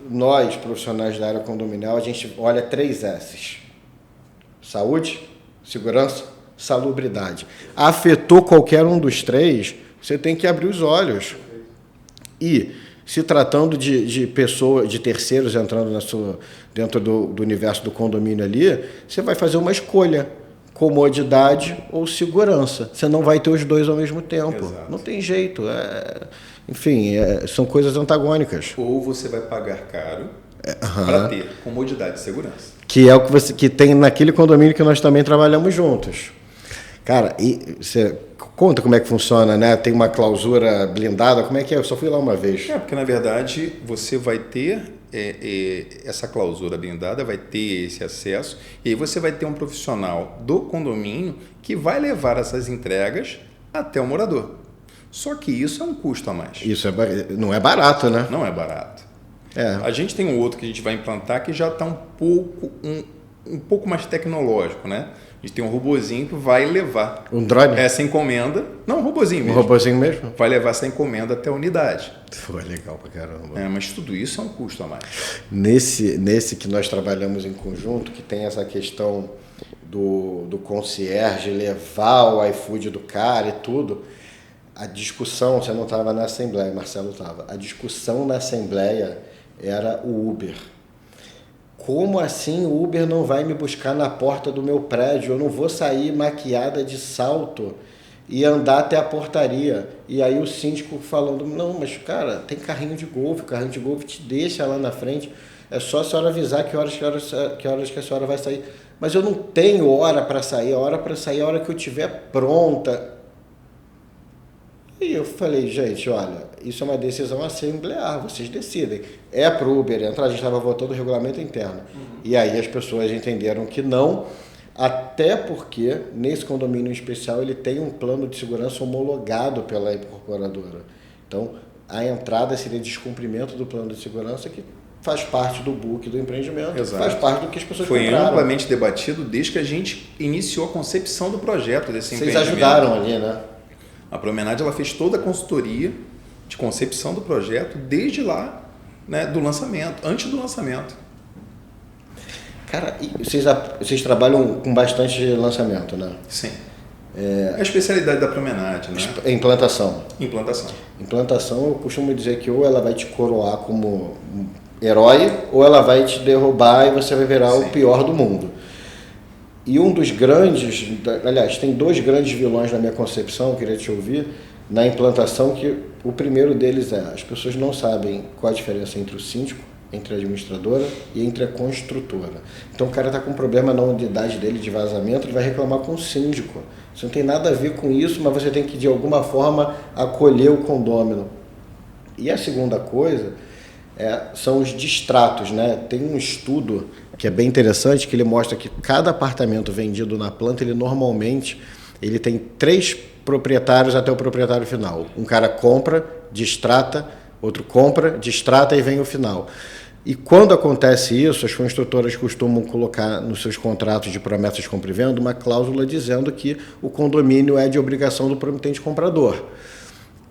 [SPEAKER 1] nós, profissionais da área condominial, a gente olha 3 S's. Saúde, segurança, salubridade. Afetou qualquer um dos 3, você tem que abrir os olhos. E, se tratando de pessoas, de terceiros entrando dentro do universo do condomínio ali, você vai fazer uma escolha. Comodidade ou segurança. Você não vai ter os dois ao mesmo tempo.
[SPEAKER 2] Exato.
[SPEAKER 1] Não tem jeito. Enfim, são coisas antagônicas.
[SPEAKER 2] Ou você vai pagar caro para ter comodidade e segurança.
[SPEAKER 1] Que é o que tem naquele condomínio que nós também trabalhamos juntos. Cara, e você conta como é que funciona, né? Tem uma clausura blindada, como é que é? Eu só fui lá uma vez.
[SPEAKER 2] Porque na verdade você vai ter essa clausura blindada, vai ter esse acesso, e aí você vai ter um profissional do condomínio que vai levar essas entregas até o morador. Só que isso é um custo a mais.
[SPEAKER 1] Isso não é barato, né?
[SPEAKER 2] Não é barato. A gente tem um outro que a gente vai implantar que já está um pouco mais tecnológico, né? A gente tem um robozinho que vai levar
[SPEAKER 1] um drone?
[SPEAKER 2] Essa encomenda. Não, um robozinho mesmo.
[SPEAKER 1] Um robozinho mesmo?
[SPEAKER 2] Vai levar essa encomenda até a unidade.
[SPEAKER 1] Foi legal pra caramba.
[SPEAKER 2] Mas tudo isso é um custo a mais.
[SPEAKER 1] Nesse que nós trabalhamos em conjunto, que tem essa questão do concierge levar o iFood do cara e tudo, a discussão, você não estava na Assembleia, Marcelo estava, a discussão na Assembleia era o Uber. Como assim o Uber não vai me buscar na porta do meu prédio? Eu não vou sair maquiada de salto e andar até a portaria. E aí o síndico falando, não, mas cara, tem carrinho de golfe, o carrinho de golfe te deixa lá na frente, é só a senhora avisar que horas que a senhora vai sair. Mas eu não tenho hora para sair, a hora para sair é a hora que eu estiver pronta. E eu falei, gente, olha, isso é uma decisão assemblear, vocês decidem. É para o Uber entrar, a gente estava votando o regulamento interno. E aí as pessoas entenderam que não, até porque nesse condomínio especial ele tem um plano de segurança homologado pela incorporadora. Então, a entrada seria descumprimento do plano de segurança que faz parte do book do empreendimento,
[SPEAKER 2] Exato.
[SPEAKER 1] Faz parte do que as pessoas
[SPEAKER 2] Foi
[SPEAKER 1] compraram.
[SPEAKER 2] amplamente debatido desde que a gente iniciou a concepção do projeto desse
[SPEAKER 1] Vocês
[SPEAKER 2] empreendimento.
[SPEAKER 1] ajudaram ali, né?
[SPEAKER 2] A Promenade ela fez toda a consultoria de concepção do projeto desde lá, né, do lançamento, antes do lançamento.
[SPEAKER 1] Cara, e vocês trabalham com bastante lançamento, né?
[SPEAKER 2] Sim. É a especialidade da Promenade, né?
[SPEAKER 1] Implantação.
[SPEAKER 2] Implantação,
[SPEAKER 1] eu costumo dizer que ou ela vai te coroar como herói, ou ela vai te derrubar e você vai virar o pior do mundo. E um dos grandes, aliás, tem 2 grandes vilões na minha concepção, eu queria te ouvir, na implantação, que o primeiro deles as pessoas não sabem qual a diferença entre o síndico, entre a administradora e entre a construtora. Então o cara está com um problema na unidade dele de vazamento, ele vai reclamar com o síndico. Isso não tem nada a ver com isso, mas você tem que de alguma forma acolher o condômino. E a segunda coisa são os distratos, né? Tem um estudo que é bem interessante, que ele mostra que cada apartamento vendido na planta, ele normalmente tem 3 proprietários até o proprietário final. Um cara compra, distrata, outro compra, distrata e vem o final. E quando acontece isso, as construtoras costumam colocar nos seus contratos de promessas de compra e venda uma cláusula dizendo que o condomínio é de obrigação do promitente comprador.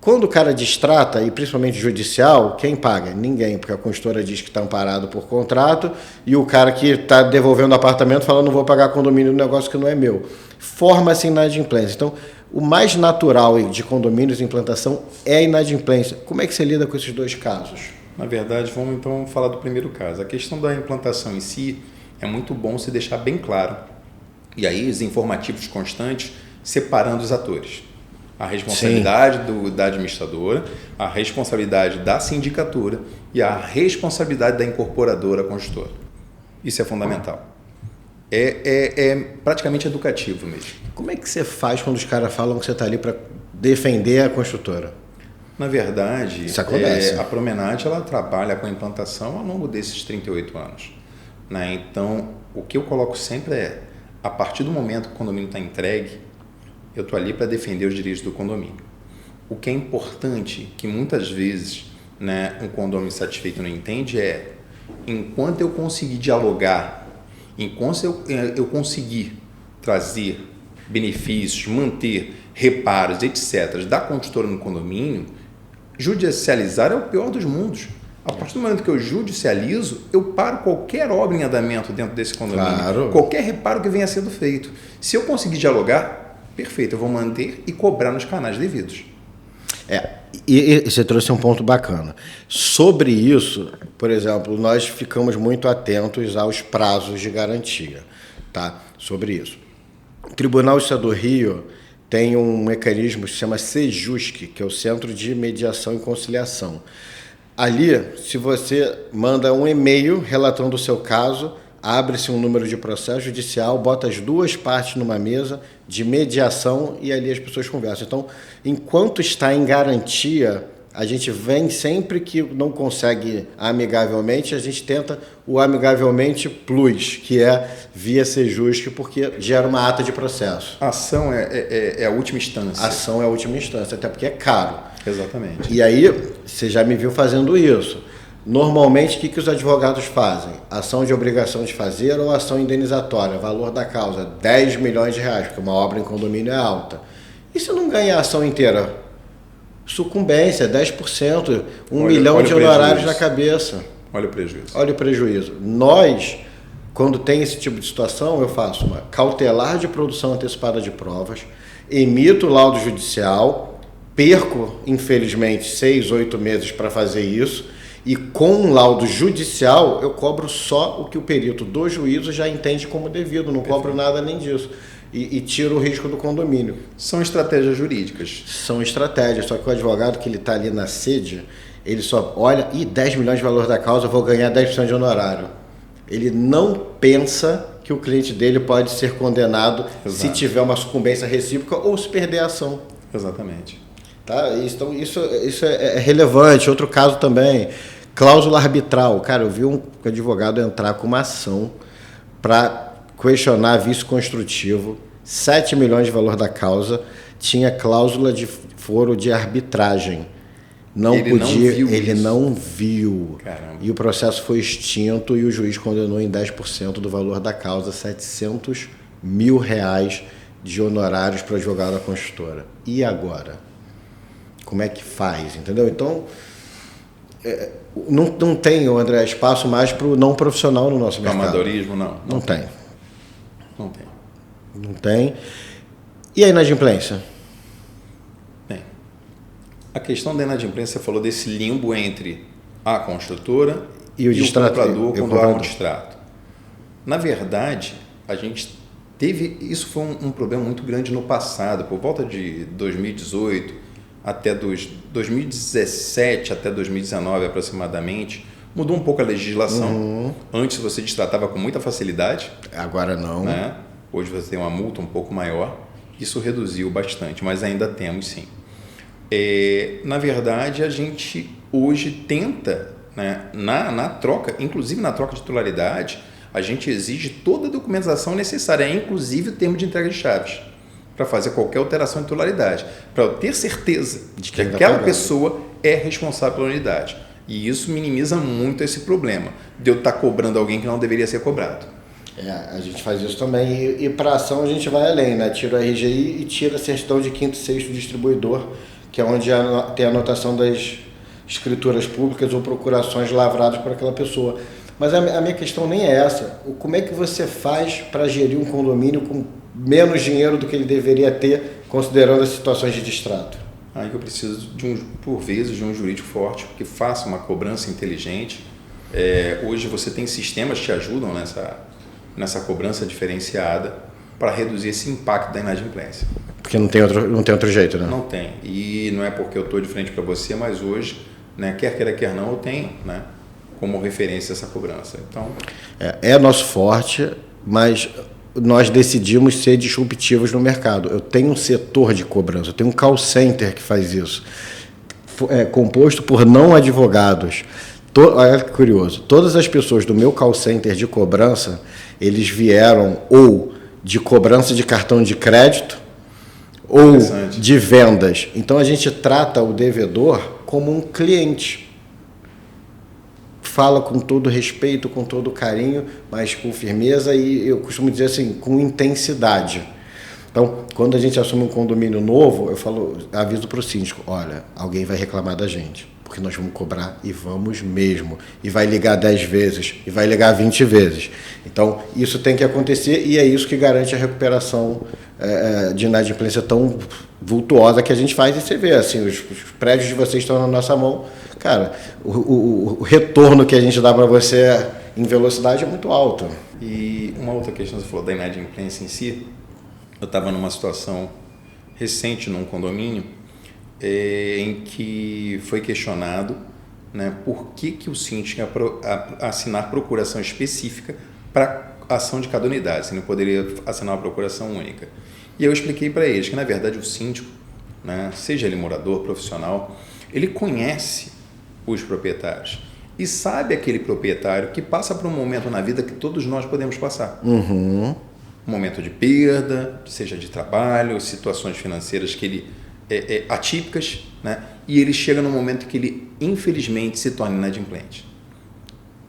[SPEAKER 1] Quando o cara distrata, e principalmente judicial, quem paga? Ninguém, porque a consultora diz que está amparado por contrato e o cara que está devolvendo o apartamento fala, não vou pagar condomínio no negócio que não é meu. Forma-se inadimplência. Então, o mais natural de condomínios de implantação é a inadimplência. Como é que você lida com esses 2 casos?
[SPEAKER 2] Na verdade, vamos então falar do primeiro caso. A questão da implantação em si é muito bom se deixar bem claro. E aí, os informativos constantes, separando os atores. A responsabilidade da administradora, a responsabilidade da sindicatura e a responsabilidade da incorporadora construtora. Isso é fundamental. É praticamente educativo mesmo.
[SPEAKER 1] Como é que você faz quando os caras falam que você está ali para defender a construtora?
[SPEAKER 2] Na verdade,
[SPEAKER 1] isso acontece.
[SPEAKER 2] A Promenade ela trabalha com a implantação ao longo desses 38 anos. Né? Então, o que eu coloco sempre a partir do momento que o condomínio está entregue, eu estou ali para defender os direitos do condomínio. O que é importante, que muitas vezes, né, um condomínio insatisfeito não entende, é enquanto eu conseguir dialogar, enquanto eu conseguir trazer benefícios, manter reparos, etc., da construtora no condomínio, judicializar é o pior dos mundos. A partir do momento que eu judicializo, eu paro qualquer obra em andamento dentro desse condomínio,
[SPEAKER 1] claro.
[SPEAKER 2] Qualquer reparo que venha sendo feito. Se eu conseguir dialogar, perfeito, eu vou manter e cobrar nos canais devidos.
[SPEAKER 1] E você trouxe um ponto bacana. Sobre isso, por exemplo, nós ficamos muito atentos aos prazos de garantia, tá? Sobre isso. O Tribunal de Estado do Rio tem um mecanismo que se chama Sejusc, que é o Centro de Mediação e Conciliação. Ali, se você manda um e-mail relatando o seu caso, abre-se um número de processo judicial, bota as duas partes numa mesa de mediação e ali as pessoas conversam. Então, enquanto está em garantia, a gente vem sempre que não consegue amigavelmente, a gente tenta o amigavelmente plus, que é via Sejusc, porque gera uma ata de processo.
[SPEAKER 2] A ação é a última instância.
[SPEAKER 1] A ação é a última instância, até porque é caro.
[SPEAKER 2] Exatamente.
[SPEAKER 1] E aí, você já me viu fazendo isso. Normalmente, o que os advogados fazem? Ação de obrigação de fazer ou ação indenizatória? Valor da causa, 10 milhões de reais, porque uma obra em condomínio é alta. E se não ganhar a ação inteira? Sucumbência, 10%, 1 milhão de honorários na cabeça.
[SPEAKER 2] Olha o prejuízo.
[SPEAKER 1] Olha o prejuízo. Nós, quando tem esse tipo de situação, eu faço uma cautelar de produção antecipada de provas, emito laudo judicial, perco, infelizmente, 6, 8 meses para fazer isso, e com um laudo judicial eu cobro só o que o perito do juízo já entende como devido, não cobro nada além disso. E tiro o risco do condomínio.
[SPEAKER 2] São estratégias jurídicas.
[SPEAKER 1] São estratégias, só que o advogado que ele está ali na sede, ele só olha, 10 milhões de valor da causa, eu vou ganhar 10% de honorário. Ele não pensa que o cliente dele pode ser condenado se tiver uma sucumbência recíproca ou se perder a ação.
[SPEAKER 2] Exatamente.
[SPEAKER 1] Tá? Então, isso é relevante. Outro caso também, cláusula arbitral. Cara, eu vi um advogado entrar com uma ação para questionar vício construtivo, 7 milhões de valor da causa, tinha cláusula de foro de arbitragem. Ele não viu.
[SPEAKER 2] Caramba.
[SPEAKER 1] E o processo foi extinto e o juiz condenou em 10% do valor da causa, 700 mil reais de honorários para o advogado da construtora. E agora? Como é que faz? Entendeu? Então, não tem, André, espaço mais para o não profissional no nosso mercado.
[SPEAKER 2] Amadorismo, não.
[SPEAKER 1] Não tem.
[SPEAKER 2] Não tem.
[SPEAKER 1] Não tem. E a inadimplência?
[SPEAKER 2] Bem, a questão da inadimplência, você falou desse limbo entre a construtora e o comprador quando há um distrato. Na verdade, a gente teve... Isso foi um problema muito grande no passado, por volta de 2018 até 2017 até 2019 aproximadamente, mudou um pouco a legislação. Antes você destratava com muita facilidade.
[SPEAKER 1] Agora não.
[SPEAKER 2] Né? Hoje você tem uma multa um pouco maior. Isso reduziu bastante, mas ainda temos sim. Na verdade, a gente hoje tenta, né, na troca, inclusive na troca de titularidade, a gente exige toda a documentação necessária, inclusive o termo de entrega de chaves, para fazer qualquer alteração de titularidade, para eu ter certeza de que aquela pessoa é responsável pela unidade. E isso minimiza muito esse problema de eu estar cobrando alguém que não deveria ser cobrado.
[SPEAKER 1] A gente faz isso também. E para ação a gente vai além, né? Tira o RGI e tira a certidão de quinto e sexto distribuidor, que é onde tem a anotação das escrituras públicas ou procurações lavradas por aquela pessoa. Mas a minha questão nem é essa. Como é que você faz para gerir um condomínio com menos dinheiro do que ele deveria ter, considerando as situações de distrato?
[SPEAKER 2] Aí eu preciso, por vezes, de um jurídico forte que faça uma cobrança inteligente. Hoje você tem sistemas que te ajudam nessa cobrança diferenciada para reduzir esse impacto da inadimplência.
[SPEAKER 1] Porque não tem outro jeito, né?
[SPEAKER 2] Não tem. E não é porque eu estou de frente para você, mas hoje, né, quer queira, quer não, eu tenho, né, como referência essa cobrança. Então,
[SPEAKER 1] é nosso forte, mas nós decidimos ser disruptivos no mercado. Eu tenho um setor de cobrança, eu tenho um call center que faz isso, composto por não advogados. Olha que curioso, todas as pessoas do meu call center de cobrança, eles vieram ou de cobrança de cartão de crédito, ou de vendas. Então, a gente trata o devedor como um cliente. Fala com todo respeito, com todo carinho, mas com firmeza e, eu costumo dizer assim, com intensidade. Então, quando a gente assume um condomínio novo, eu falo, aviso para o síndico, olha, alguém vai reclamar da gente, porque nós vamos cobrar e vamos mesmo. E vai ligar 10 vezes, e vai ligar 20 vezes. Então, isso tem que acontecer e é isso que garante a recuperação de inadimplência tão vultuosa que a gente faz. E você vê, assim, os prédios de vocês estão na nossa mão. Cara, o retorno que a gente dá para você em velocidade é muito alto.
[SPEAKER 2] E uma outra questão, você falou da inadimplência em si. Eu estava numa situação recente num condomínio em que foi questionado, né, por que o síndico ia assinar procuração específica para ação de cada unidade, se não poderia assinar uma procuração única. E eu expliquei para eles que, na verdade, o síndico, né, seja ele morador, profissional, ele conhece os proprietários e sabe aquele proprietário que passa por um momento na vida que todos nós podemos passar.
[SPEAKER 1] Uhum.
[SPEAKER 2] Um momento de perda, seja de trabalho, situações financeiras que ele atípicas, né? E ele chega num momento que ele, infelizmente, se torna inadimplente.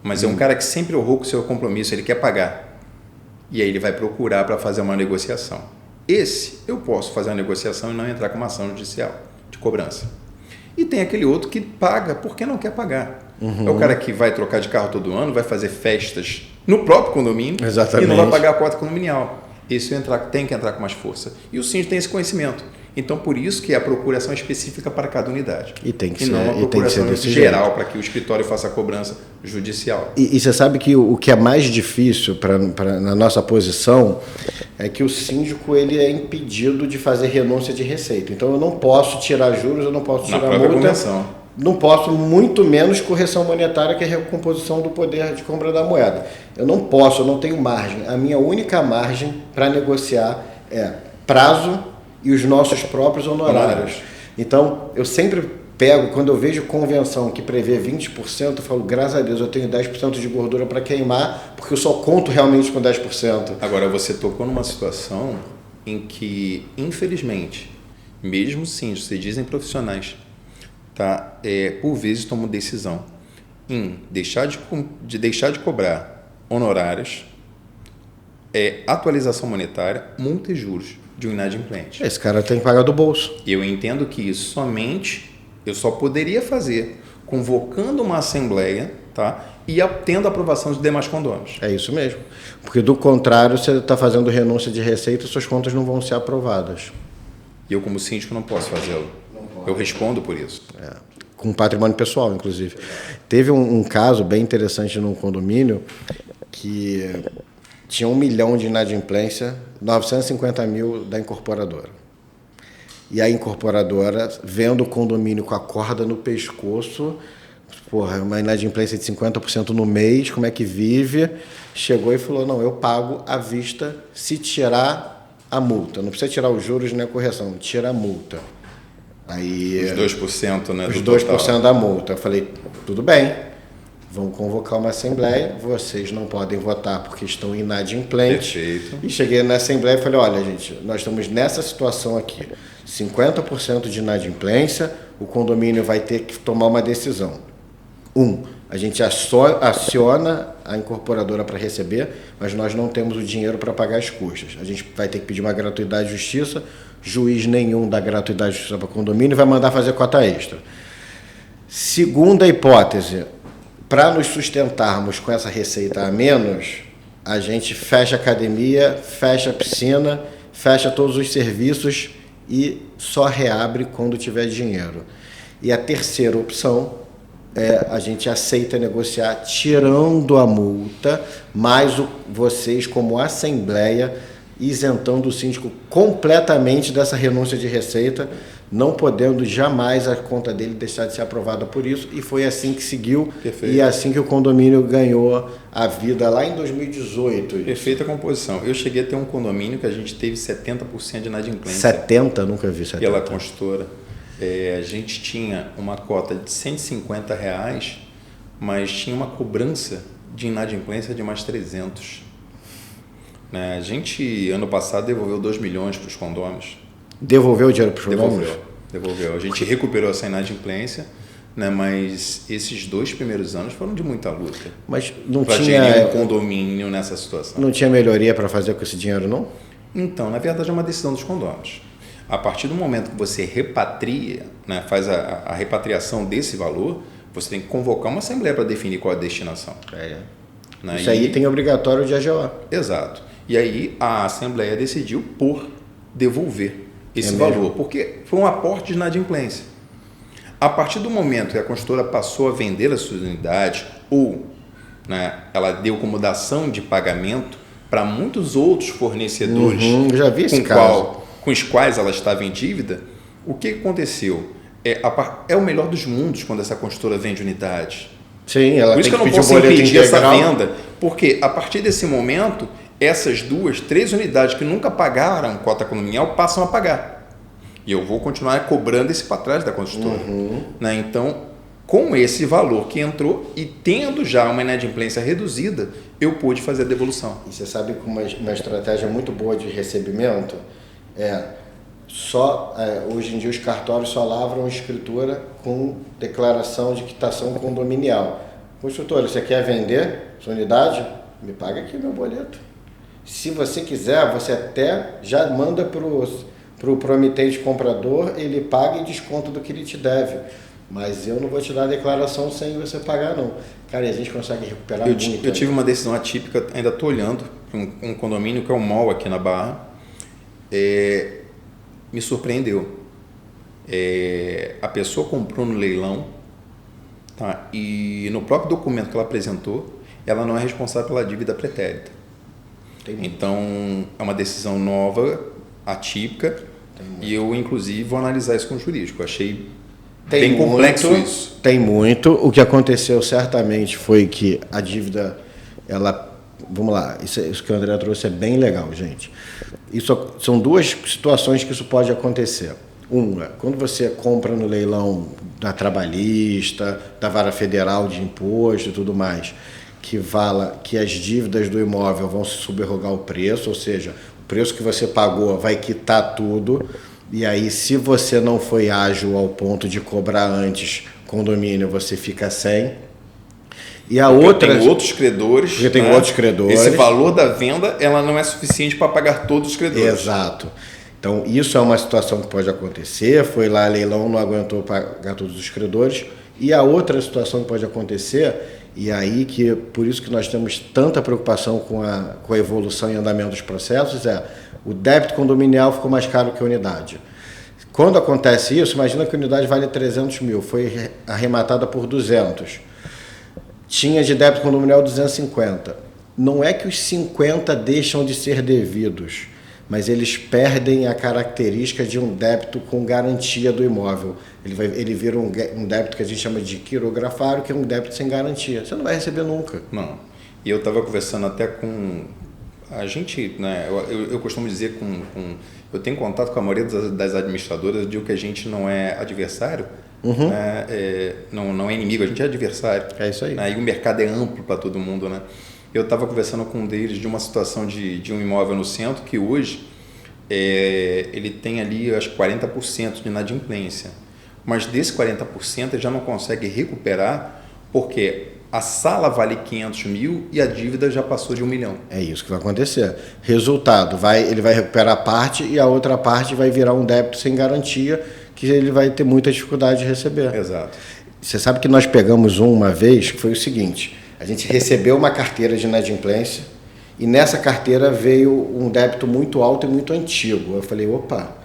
[SPEAKER 2] Mas é um cara que sempre honrou com o seu compromisso, ele quer pagar. E aí ele vai procurar para fazer uma negociação. Esse, eu posso fazer uma negociação e não entrar com uma ação judicial de cobrança. E tem aquele outro que paga porque não quer pagar. É o cara que vai trocar de carro todo ano, vai fazer festas no próprio condomínio.
[SPEAKER 1] Exatamente.
[SPEAKER 2] E não vai pagar a cota condominial. Esse tem que entrar com mais força. E o síndico tem esse conhecimento. Então, por isso que a procuração é específica para cada unidade.
[SPEAKER 1] E tem que
[SPEAKER 2] e
[SPEAKER 1] ser,
[SPEAKER 2] não uma procuração
[SPEAKER 1] desse
[SPEAKER 2] geral
[SPEAKER 1] jeito.
[SPEAKER 2] para que o escritório faça a cobrança judicial.
[SPEAKER 1] E você sabe que o que é mais difícil na nossa posição é que o síndico ele é impedido de fazer renúncia de receita. Então, eu não posso tirar juros, eu não posso tirar multa.
[SPEAKER 2] Convenção.
[SPEAKER 1] Não posso, muito menos correção monetária, que é a recomposição do poder de compra da moeda. Eu não tenho margem. A minha única margem para negociar é prazo e os nossos próprios honorários. Então, eu sempre pego, quando eu vejo convenção que prevê 20%, eu falo, graças a Deus, eu tenho 10% de gordura para queimar, porque eu só conto realmente com 10%.
[SPEAKER 2] Agora, você tocou numa situação em que, infelizmente, mesmo sim, se dizem profissionais, tá, por vezes tomam decisão em deixar de cobrar honorários, atualização monetária, multa e juros de um inadimplente.
[SPEAKER 1] Esse cara tem que pagar do bolso.
[SPEAKER 2] Eu entendo que isso eu só poderia fazer convocando uma assembleia, tá, e tendo a aprovação dos demais condôminos.
[SPEAKER 1] É isso mesmo. Porque do contrário, você está fazendo renúncia de receita e suas contas não vão ser aprovadas.
[SPEAKER 2] E eu, como síndico, não posso fazê-lo. Eu respondo por isso.
[SPEAKER 1] Com patrimônio pessoal, inclusive. Teve um caso bem interessante num condomínio que tinha 1 milhão de inadimplência, 950 mil da incorporadora. E a incorporadora, vendo o condomínio com a corda no pescoço, uma inadimplência de 50% no mês, como é que vive? Chegou e falou, não, eu pago à vista se tirar a multa. Não precisa tirar os juros nem a correção, tira a multa. Aí,
[SPEAKER 2] os 2%, né?
[SPEAKER 1] Os 2% da multa. Eu falei, tudo bem, vamos convocar uma assembleia, vocês não podem votar porque estão inadimplentes.
[SPEAKER 2] Perfeito.
[SPEAKER 1] E cheguei na assembleia e falei, olha, gente, nós estamos nessa situação aqui, 50% de inadimplência, o condomínio vai ter que tomar uma decisão. A gente aciona a incorporadora para receber, mas nós não temos o dinheiro para pagar as custas. A gente vai ter que pedir uma gratuidade de justiça, juiz nenhum dá gratuidade de justiça para o condomínio e vai mandar fazer cota extra. Segunda hipótese, para nos sustentarmos com essa receita a menos, a gente fecha a academia, fecha a piscina, fecha todos os serviços e só reabre quando tiver dinheiro. E a terceira opção a gente aceita negociar tirando a multa, mas vocês como assembleia isentando o síndico completamente dessa renúncia de receita, não podendo jamais a conta dele deixar de ser aprovada por isso, e foi assim que seguiu. Perfeito. E assim que o condomínio ganhou a vida lá em 2018.
[SPEAKER 2] Perfeita composição. Eu cheguei a ter um condomínio que a gente teve 70% de inadimplência.
[SPEAKER 1] 70? Nunca vi 70.
[SPEAKER 2] Pela construtora. A gente tinha uma cota de R$150, mas tinha uma cobrança de inadimplência de mais 300. A gente, ano passado, devolveu 2 milhões para os condôminos.
[SPEAKER 1] Devolveu o dinheiro para os condôminos?
[SPEAKER 2] Devolveu. A gente recuperou essa inadimplência, né, mas esses 2 primeiros anos foram de muita luta.
[SPEAKER 1] Mas não
[SPEAKER 2] pra
[SPEAKER 1] tinha
[SPEAKER 2] gerir um condomínio nessa situação.
[SPEAKER 1] Não tinha melhoria para fazer com esse dinheiro, não?
[SPEAKER 2] Então, na verdade, é uma decisão dos condôminos. A partir do momento que você repatria, né, faz a repatriação desse valor, você tem que convocar uma assembleia para definir qual é a destinação. Né?
[SPEAKER 1] Isso aí tem obrigatório de AGO.
[SPEAKER 2] Exato. E aí a assembleia decidiu por devolver esse valor, porque foi um aporte de inadimplência. A partir do momento que a construtora passou a vender as suas unidades ou, né, ela deu como dação de pagamento para muitos outros fornecedores
[SPEAKER 1] já vi esse caso.
[SPEAKER 2] Com os quais ela estava em dívida, o que aconteceu? É o melhor dos mundos quando essa construtora vende unidades.
[SPEAKER 1] Sim, ela
[SPEAKER 2] Por isso
[SPEAKER 1] tem
[SPEAKER 2] que eu não posso impedir essa venda, porque a partir desse momento, essas 2, 3 unidades que nunca pagaram cota condominial passam a pagar. E eu vou continuar cobrando esse para trás da construtora. Né? Então, com esse valor que entrou e tendo já uma inadimplência reduzida, eu pude fazer a devolução.
[SPEAKER 1] E você sabe que uma estratégia muito boa de recebimento hoje em dia os cartórios só lavram escritura com declaração de quitação condominial. Construtora, você quer vender sua unidade? Me paga aqui meu boleto. Se você quiser, você até já manda para o promitente comprador, ele paga e desconta do que ele te deve. Mas eu não vou te dar a declaração sem você pagar, não. Cara, e a gente consegue recuperar muito.
[SPEAKER 2] Eu tive uma decisão atípica, ainda estou olhando, um condomínio que é o mall aqui na Barra. Me surpreendeu. A pessoa comprou no leilão, tá? E no próprio documento que ela apresentou, ela não é responsável pela dívida pretérita. Então, é uma decisão nova, atípica, e eu, inclusive, vou analisar isso com o jurídico. Eu achei bem complexo isso.
[SPEAKER 1] Tem muito. O que aconteceu certamente foi que a dívida, vamos lá, isso que o André trouxe é bem legal, gente. Isso são 2 situações que isso pode acontecer. Uma, quando você compra no leilão da trabalhista, da vara federal de imposto e tudo mais, que vala que as dívidas do imóvel vão se subrogar o preço, ou seja, o preço que você pagou vai quitar tudo, e aí se você não foi ágil ao ponto de cobrar antes condomínio, você fica sem. E a outra...
[SPEAKER 2] Tem outros credores.
[SPEAKER 1] Porque tem outros credores.
[SPEAKER 2] Esse valor da venda, ela não é suficiente para pagar todos os credores.
[SPEAKER 1] Exato. Então, isso é uma situação que pode acontecer. Foi lá, leilão, não aguentou pagar todos os credores. E a outra situação que pode acontecer, e aí que por isso que nós temos tanta preocupação com a evolução e andamento dos processos, o débito condominial ficou mais caro que a unidade. Quando acontece isso, imagina que a unidade vale 300 mil, foi arrematada por 200. Tinha de débito condominial 250. Não é que os 50 deixam de ser devidos, mas eles perdem a característica de um débito com garantia do imóvel. Ele vira um débito que a gente chama de quirografário, que é um débito sem garantia. Você não vai receber nunca.
[SPEAKER 2] Não. E eu estava conversando até com a gente, né? Eu costumo dizer eu tenho contato com a maioria das administradoras, eu digo que a gente não é adversário, né? Não é inimigo, a gente é adversário.
[SPEAKER 1] É isso aí.
[SPEAKER 2] Né? E o mercado é amplo para todo mundo, né? Eu estava conversando com um deles de uma situação de um imóvel no centro que hoje ele tem ali, acho que 40% de inadimplência. Mas desse 40% ele já não consegue recuperar porque a sala vale 500 mil e a dívida já passou de 1 milhão.
[SPEAKER 1] É isso que vai acontecer. Resultado, ele vai recuperar parte e a outra parte vai virar um débito sem garantia que ele vai ter muita dificuldade de receber.
[SPEAKER 2] Exato.
[SPEAKER 1] Você sabe que nós pegamos uma vez, que foi o seguinte... A gente recebeu uma carteira de inadimplência e nessa carteira veio um débito muito alto e muito antigo. Eu falei, opa,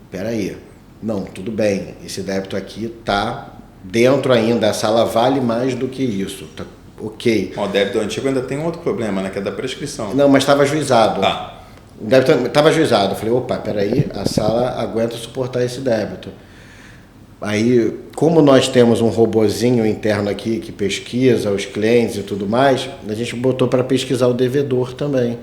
[SPEAKER 1] peraí, não, tudo bem, esse débito aqui está dentro ainda, a sala vale mais do que isso, tá ok.
[SPEAKER 2] O débito antigo ainda tem um outro problema, né, que é da prescrição.
[SPEAKER 1] Não, mas estava ajuizado.
[SPEAKER 2] Tá.
[SPEAKER 1] O débito estava ajuizado. Eu falei, opa, peraí, a sala aguenta suportar esse débito. Aí, como nós temos um robozinho interno aqui que pesquisa os clientes e tudo mais, a gente botou para pesquisar o devedor também.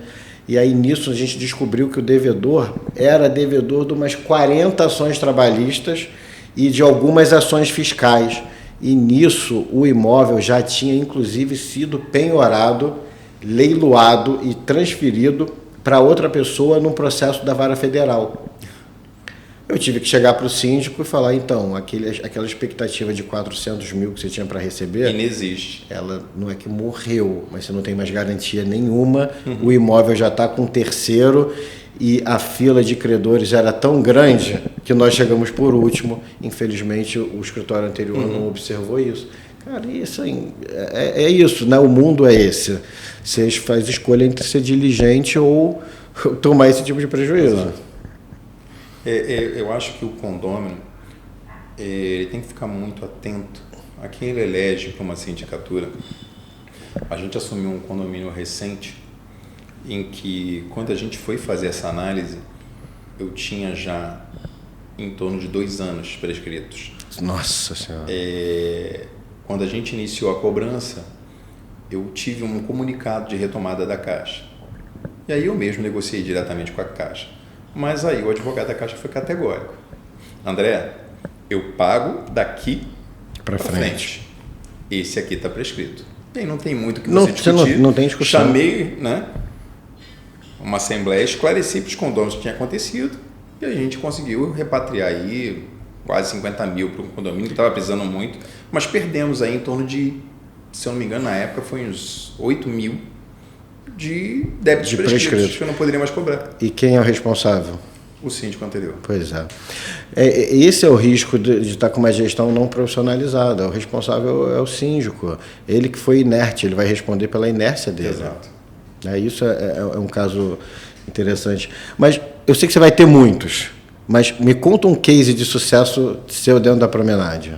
[SPEAKER 1] E aí, nisso, a gente descobriu que o devedor era devedor de umas 40 ações trabalhistas e de algumas ações fiscais. E nisso, o imóvel já tinha, inclusive, sido penhorado, leiloado e transferido para outra pessoa num processo da vara federal. Eu tive que chegar para o síndico e falar, então, aquela expectativa de 400 mil que você tinha para receber...
[SPEAKER 2] Inexiste.
[SPEAKER 1] Ela não é que morreu, mas você não tem mais garantia nenhuma, o imóvel já está com um terceiro e a fila de credores era tão grande que nós chegamos por último. Infelizmente, o escritório anterior não observou isso. Cara, isso é isso, né? O mundo é esse. Você faz escolha entre ser diligente ou tomar esse tipo de prejuízo.
[SPEAKER 2] Eu acho que o condômino ele tem que ficar muito atento a quem ele elege para uma sindicatura. A gente assumiu um condomínio recente em que, quando a gente foi fazer essa análise, eu tinha já em torno de 2 anos prescritos.
[SPEAKER 1] Nossa Senhora!
[SPEAKER 2] Quando a gente iniciou a cobrança, eu tive um comunicado de retomada da Caixa. E aí eu mesmo negociei diretamente com a Caixa. Mas aí o advogado da Caixa foi categórico. André, eu pago daqui para frente. Esse aqui está prescrito. E aí não tem muito o que você discutir.
[SPEAKER 1] Não tem discussão.
[SPEAKER 2] Chamei, né, uma assembleia, esclareci para os condôminos o que tinha acontecido e a gente conseguiu repatriar aí quase 50 mil para um condomínio que estava precisando muito, mas perdemos aí em torno de, se eu não me engano, na época foi uns 8 mil de débitos prescritos que eu não poderia mais cobrar.
[SPEAKER 1] E quem é o responsável?
[SPEAKER 2] O síndico anterior.
[SPEAKER 1] Pois é. Esse é o risco de estar com uma gestão não profissionalizada. O responsável é o síndico. Ele que foi inerte, ele vai responder pela inércia dele.
[SPEAKER 2] Exato.
[SPEAKER 1] Isso é um caso interessante. Mas eu sei que você vai ter muitos, mas me conta um case de sucesso seu dentro da Promenade.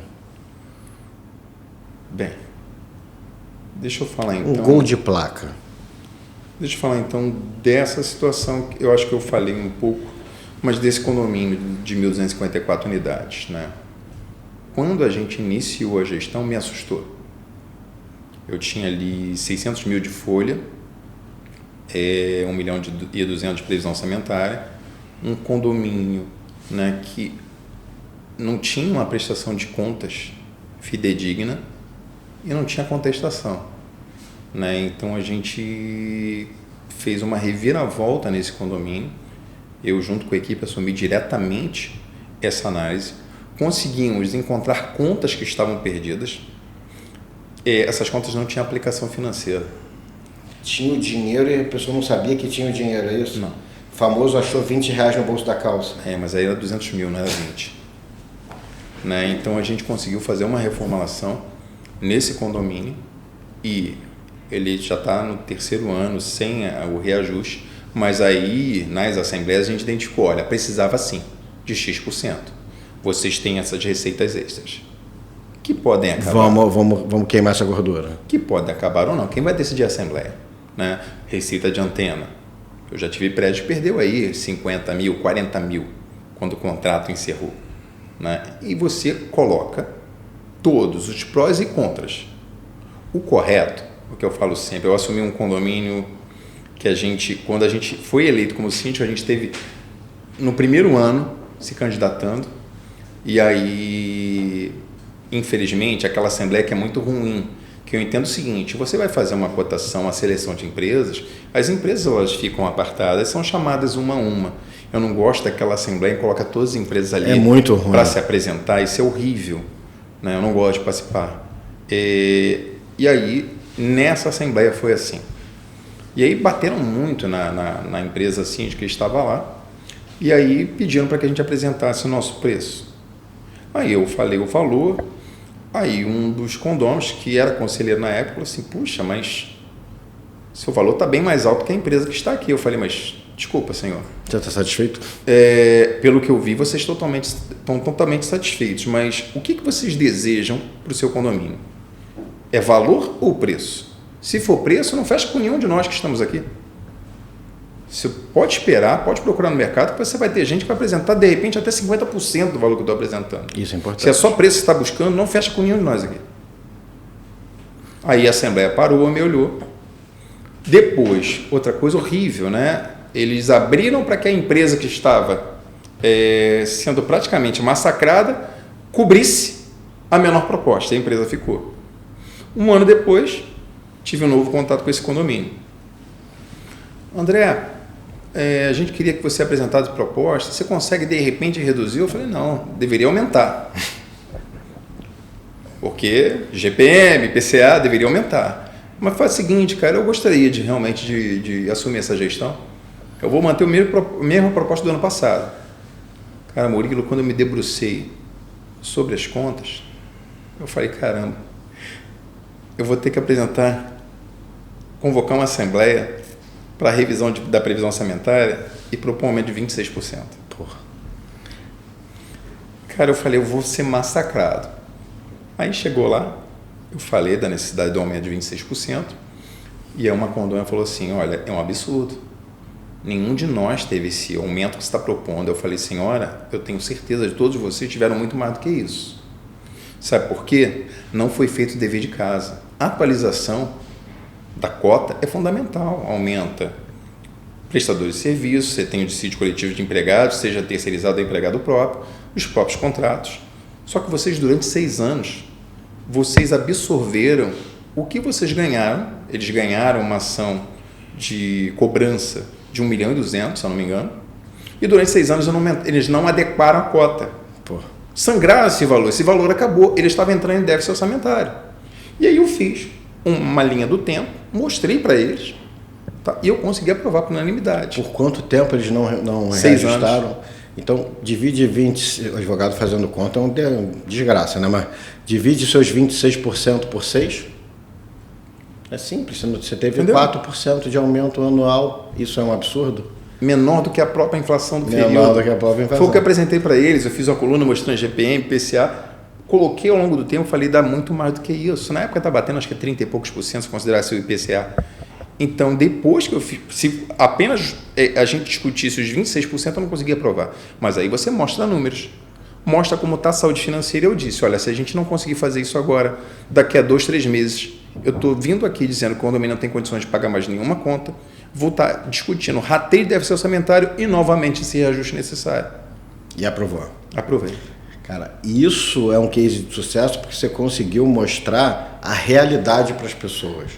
[SPEAKER 2] Bem, deixa eu falar então...
[SPEAKER 1] Um gol de placa.
[SPEAKER 2] Deixa eu falar então dessa situação, que eu acho que eu falei um pouco, mas desse condomínio de 1.254 unidades, né? Quando a gente iniciou a gestão, me assustou. Eu tinha ali 600 mil de folha, 1 milhão e 200 de previsão orçamentária, um condomínio, né, que não tinha uma prestação de contas fidedigna e não tinha contestação, né? Então a gente fez uma reviravolta nesse condomínio. Eu, junto com a equipe, assumi diretamente essa análise. Conseguimos encontrar contas que estavam perdidas. Essas contas não tinham aplicação financeira.
[SPEAKER 1] Tinha o dinheiro e a pessoa não sabia que tinha o dinheiro, é isso?
[SPEAKER 2] Não.
[SPEAKER 1] O famoso achou 20 reais no bolso da calça.
[SPEAKER 2] Mas aí era 200 mil, não era 20. Né? Então a gente conseguiu fazer uma reformulação nesse condomínio e ele já está no 3º ano sem o reajuste. Mas aí, nas assembleias, a gente identificou, olha, precisava sim de X%. Vocês têm essas receitas extras, que podem acabar.
[SPEAKER 1] Vamos queimar essa gordura.
[SPEAKER 2] Que podem acabar ou não. Quem vai decidir a assembleia? Né? Receita de antena. Eu já tive prédio que perdeu aí 50 mil, 40 mil, quando o contrato encerrou. Né? E você coloca todos os prós e contras. O correto, o que eu falo sempre, eu assumi um condomínio... que a gente, quando a gente foi eleito como síndico, a gente teve no 1º ano se candidatando e aí, infelizmente, aquela assembleia que é muito ruim, que eu entendo o seguinte, você vai fazer uma cotação, uma seleção de empresas, as empresas elas ficam apartadas, são chamadas uma a uma. Eu não gosto daquela assembleia que coloca todas as empresas ali para se apresentar, isso é horrível, né? Eu não gosto de participar. E aí, nessa assembleia foi assim. E aí bateram muito na empresa síndica que estava lá e aí pediram para que a gente apresentasse o nosso preço. Aí eu falei o valor, aí um dos condôminos, que era conselheiro na época, falou assim, puxa, mas seu valor está bem mais alto que a empresa que está aqui. Eu falei, mas desculpa, senhor.
[SPEAKER 1] Já está satisfeito?
[SPEAKER 2] Pelo que eu vi, vocês estão totalmente satisfeitos, mas o que vocês desejam para o seu condomínio? É valor ou preço? Se for preço, não fecha com nenhum de nós que estamos aqui. Você pode esperar, pode procurar no mercado, que você vai ter gente que vai apresentar, de repente, até 50% do valor que eu estou apresentando.
[SPEAKER 1] Isso é importante.
[SPEAKER 2] Se é só preço que você está buscando, não fecha com nenhum de nós aqui. Aí a assembleia parou, me olhou. Depois, outra coisa horrível, né? Eles abriram para que a empresa que estava sendo praticamente massacrada cobrisse a menor proposta. A empresa ficou. Um ano depois... tive um novo contato com esse condomínio. André, a gente queria que você apresentasse proposta, você consegue de repente reduzir? Eu falei, não, deveria aumentar. Porque GPM, PCA deveria aumentar. Mas faz o seguinte, cara, eu gostaria de realmente de assumir essa gestão. Eu vou manter a mesma proposta do ano passado. Cara, Murilo, quando eu me debrucei sobre as contas, eu falei, caramba, eu vou ter que convocar uma assembleia para a revisão da previsão orçamentária e propor um aumento de 26%.
[SPEAKER 1] Porra.
[SPEAKER 2] Cara, eu falei, eu vou ser massacrado. Aí chegou lá, eu falei da necessidade do aumento de 26%, e a Macondônia falou assim, olha, é um absurdo. Nenhum de nós teve esse aumento que você está propondo. Eu falei, senhora, eu tenho certeza de todos vocês tiveram muito mais do que isso. Sabe por quê? Não foi feito o dever de casa. A atualização da cota é fundamental. Aumenta prestadores de serviços, você tem o dissídio coletivo de empregados, seja terceirizado ou empregado próprio, os próprios contratos. Só que vocês, durante 6 anos, vocês absorveram o que vocês ganharam. Eles ganharam uma ação de cobrança de 1,2 milhão, se eu não me engano, e durante 6 anos eles não adequaram a cota. Sangraram esse valor acabou, ele estava entrando em déficit orçamentário. E aí eu fiz uma linha do tempo, mostrei para eles, tá? E eu consegui aprovar por unanimidade.
[SPEAKER 1] Por quanto tempo eles não
[SPEAKER 2] 6
[SPEAKER 1] reajustaram?
[SPEAKER 2] anos.
[SPEAKER 1] Então, divide 20, o advogado fazendo conta é uma desgraça, né? Mas divide seus 26% por 6, é simples, você teve, entendeu? 4% de aumento anual, isso é um absurdo?
[SPEAKER 2] Menor do que a própria inflação do período.
[SPEAKER 1] Menor do que a própria inflação.
[SPEAKER 2] Foi o que eu apresentei para eles, eu fiz uma coluna mostrando GPM, PCA, coloquei ao longo do tempo, falei, dá muito mais do que isso. Na época está batendo, acho que é 30 e poucos por cento, se considerasse o IPCA. Então, depois que eu fiz, se apenas a gente discutisse os 26%, eu não conseguia aprovar. Mas aí você mostra números, mostra como está a saúde financeira. Eu disse, olha, se a gente não conseguir fazer isso agora, daqui a 2, 3 meses, eu estou vindo aqui dizendo que o condomínio não tem condições de pagar mais nenhuma conta, vou estar discutindo rateio de déficit orçamentário e novamente esse reajuste necessário.
[SPEAKER 1] E aprovou?
[SPEAKER 2] Aprovei.
[SPEAKER 1] Cara, isso é um case de sucesso porque você conseguiu mostrar a realidade para as pessoas.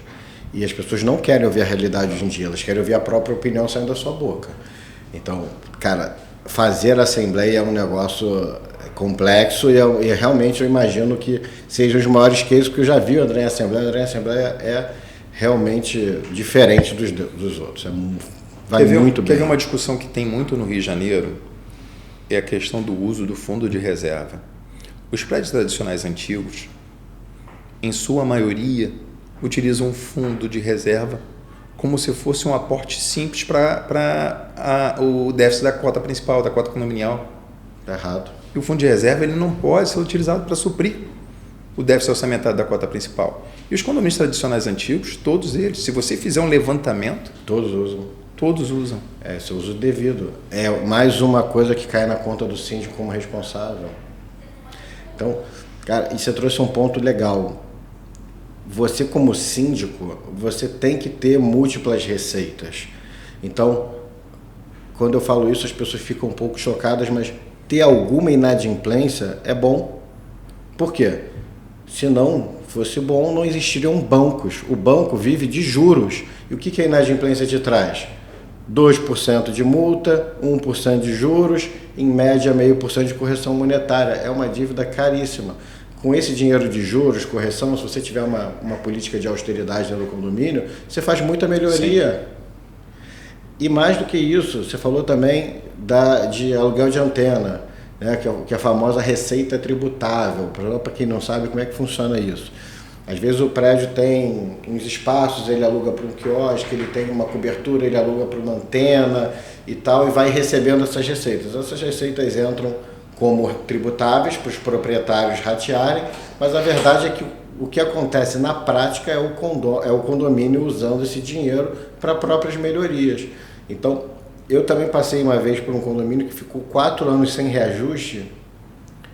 [SPEAKER 1] E as pessoas não querem ouvir a realidade hoje em dia, elas querem ouvir a própria opinião saindo da sua boca. Então, cara, fazer a assembleia é um negócio complexo e realmente eu imagino que seja os maiores cases que eu já vi o André em Assembleia. O André em Assembleia é realmente diferente dos outros. Vai muito bem.
[SPEAKER 2] Quer ver uma discussão que tem muito no Rio de Janeiro? É a questão do uso do fundo de reserva. Os prédios tradicionais antigos, em sua maioria, utilizam um fundo de reserva como se fosse um aporte simples para o déficit da cota principal, da cota condominial.
[SPEAKER 1] Está errado.
[SPEAKER 2] E o fundo de reserva ele não pode ser utilizado para suprir o déficit orçamentário da cota principal. E os condomínios tradicionais antigos, todos eles, se você fizer um levantamento...
[SPEAKER 1] Todos usam.
[SPEAKER 2] Todos usam.
[SPEAKER 1] É, seu uso devido. É mais uma coisa que cai na conta do síndico como responsável. Então, cara, e você trouxe um ponto legal. Você, como síndico, você tem que ter múltiplas receitas. Então, quando eu falo isso, as pessoas ficam um pouco chocadas, mas ter alguma inadimplência é bom. Por quê? Se não fosse bom, não existiriam bancos. O banco vive de juros. E o que a inadimplência te traz? 2% de multa, 1% de juros, em média 0,5% de correção monetária. É uma dívida caríssima. Com esse dinheiro de juros, correção, se você tiver uma política de austeridade no condomínio, você faz muita melhoria. Sim. E mais do que isso, você falou também de aluguel de antena, né, que é a famosa receita tributável. Para quem não sabe como é que funciona isso. Às vezes o prédio tem uns espaços, ele aluga para um quiosque, ele tem uma cobertura, ele aluga para uma antena e tal, e vai recebendo essas receitas. Essas receitas entram como tributáveis para os proprietários ratearem, mas a verdade é que o que acontece na prática é o condomínio usando esse dinheiro para próprias melhorias. Então, eu também passei uma vez por um condomínio que ficou 4 anos sem reajuste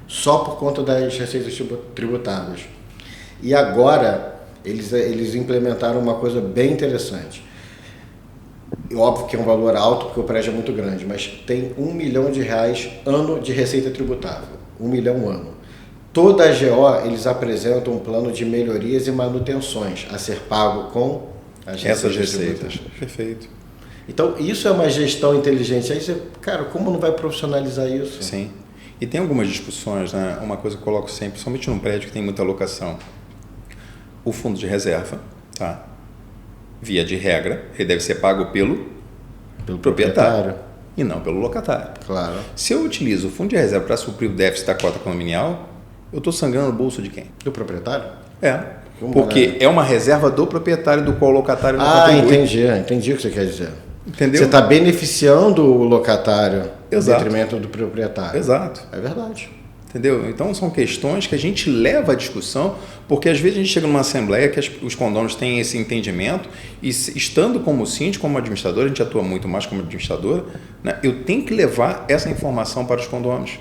[SPEAKER 1] só por conta das receitas tributáveis. E agora eles implementaram uma coisa bem interessante. Óbvio que é um valor alto porque o prédio é muito grande, mas tem R$1 milhão ano de receita tributável. 1 milhão ano. Toda a GO eles apresentam um plano de melhorias e manutenções a ser pago com
[SPEAKER 2] essas receitas. Perfeito.
[SPEAKER 1] Então, isso é uma gestão inteligente. Aí você, cara, como não vai profissionalizar isso?
[SPEAKER 2] Sim. E tem algumas discussões, né? Uma coisa que eu coloco sempre, principalmente num prédio que tem muita locação. O fundo de reserva, tá? Via de regra, ele deve ser pago pelo proprietário e não pelo locatário.
[SPEAKER 1] Claro.
[SPEAKER 2] Se eu utilizo o fundo de reserva para suprir o déficit da cota condominial, eu estou sangrando o bolso de quem?
[SPEAKER 1] Do proprietário?
[SPEAKER 2] Porque é uma reserva do proprietário do qual o locatário não contribui.
[SPEAKER 1] Entendi o que você quer dizer.
[SPEAKER 2] Entendeu?
[SPEAKER 1] Você está beneficiando o locatário em
[SPEAKER 2] Exato.
[SPEAKER 1] detrimento do proprietário.
[SPEAKER 2] Exato.
[SPEAKER 1] É verdade.
[SPEAKER 2] Entendeu? Então são questões que a gente leva à discussão, porque às vezes a gente chega numa assembleia que os condôminos têm esse entendimento e estando como síndico, como administrador, a gente atua muito mais como administrador, né? Eu tenho que levar essa informação para os condôminos,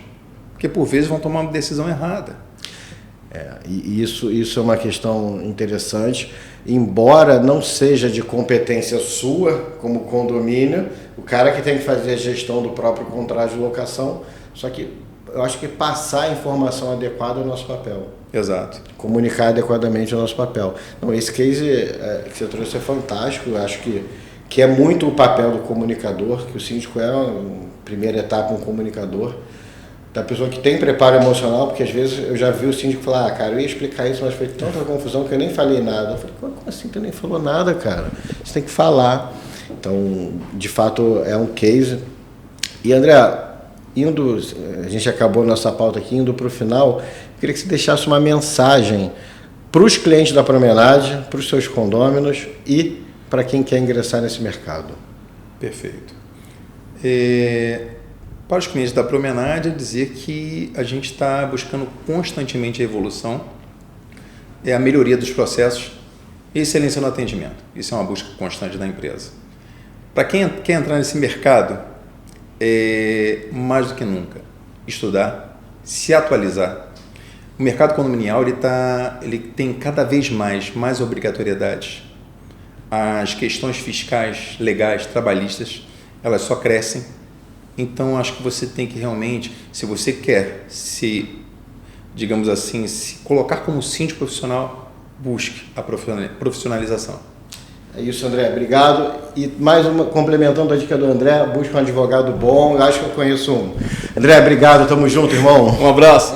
[SPEAKER 2] porque por vezes vão tomar uma decisão errada.
[SPEAKER 1] E isso é uma questão interessante, embora não seja de competência sua como condomínio, o cara que tem que fazer a gestão do próprio contrato de locação, só que eu acho que passar a informação adequada é o nosso papel.
[SPEAKER 2] Exato.
[SPEAKER 1] Comunicar adequadamente é o nosso papel. Então, esse case que você trouxe é fantástico, eu acho que é muito o papel do comunicador, que o síndico é, em primeira etapa, um comunicador, da pessoa que tem preparo emocional, porque às vezes eu já vi o síndico falar, cara, eu ia explicar isso, mas foi tanta confusão que eu nem falei nada. Eu falei, como assim tu nem falou nada, cara? Você tem que falar. Então, de fato, é um case. E, André, a gente acabou nossa pauta aqui, indo para o final, eu queria que você deixasse uma mensagem para os clientes da Promenade, para os seus condôminos e para quem quer ingressar nesse mercado.
[SPEAKER 2] Perfeito. Para os clientes da Promenade, é dizer que a gente está buscando constantemente a evolução, a melhoria dos processos e excelência no atendimento. Isso é uma busca constante da empresa. Para quem quer entrar nesse mercado, mais do que nunca, estudar, se atualizar. O mercado condominial ele tem cada vez mais obrigatoriedades. As questões fiscais, legais, trabalhistas, elas só crescem. Então, acho que você tem que realmente, se você quer digamos assim, se colocar como síndico profissional, busque a profissionalização.
[SPEAKER 1] É isso, André. Obrigado. E mais uma, complementando a dica do André, busque um advogado bom. Eu acho que eu conheço um. André, obrigado. Tamo junto, irmão.
[SPEAKER 2] Um abraço.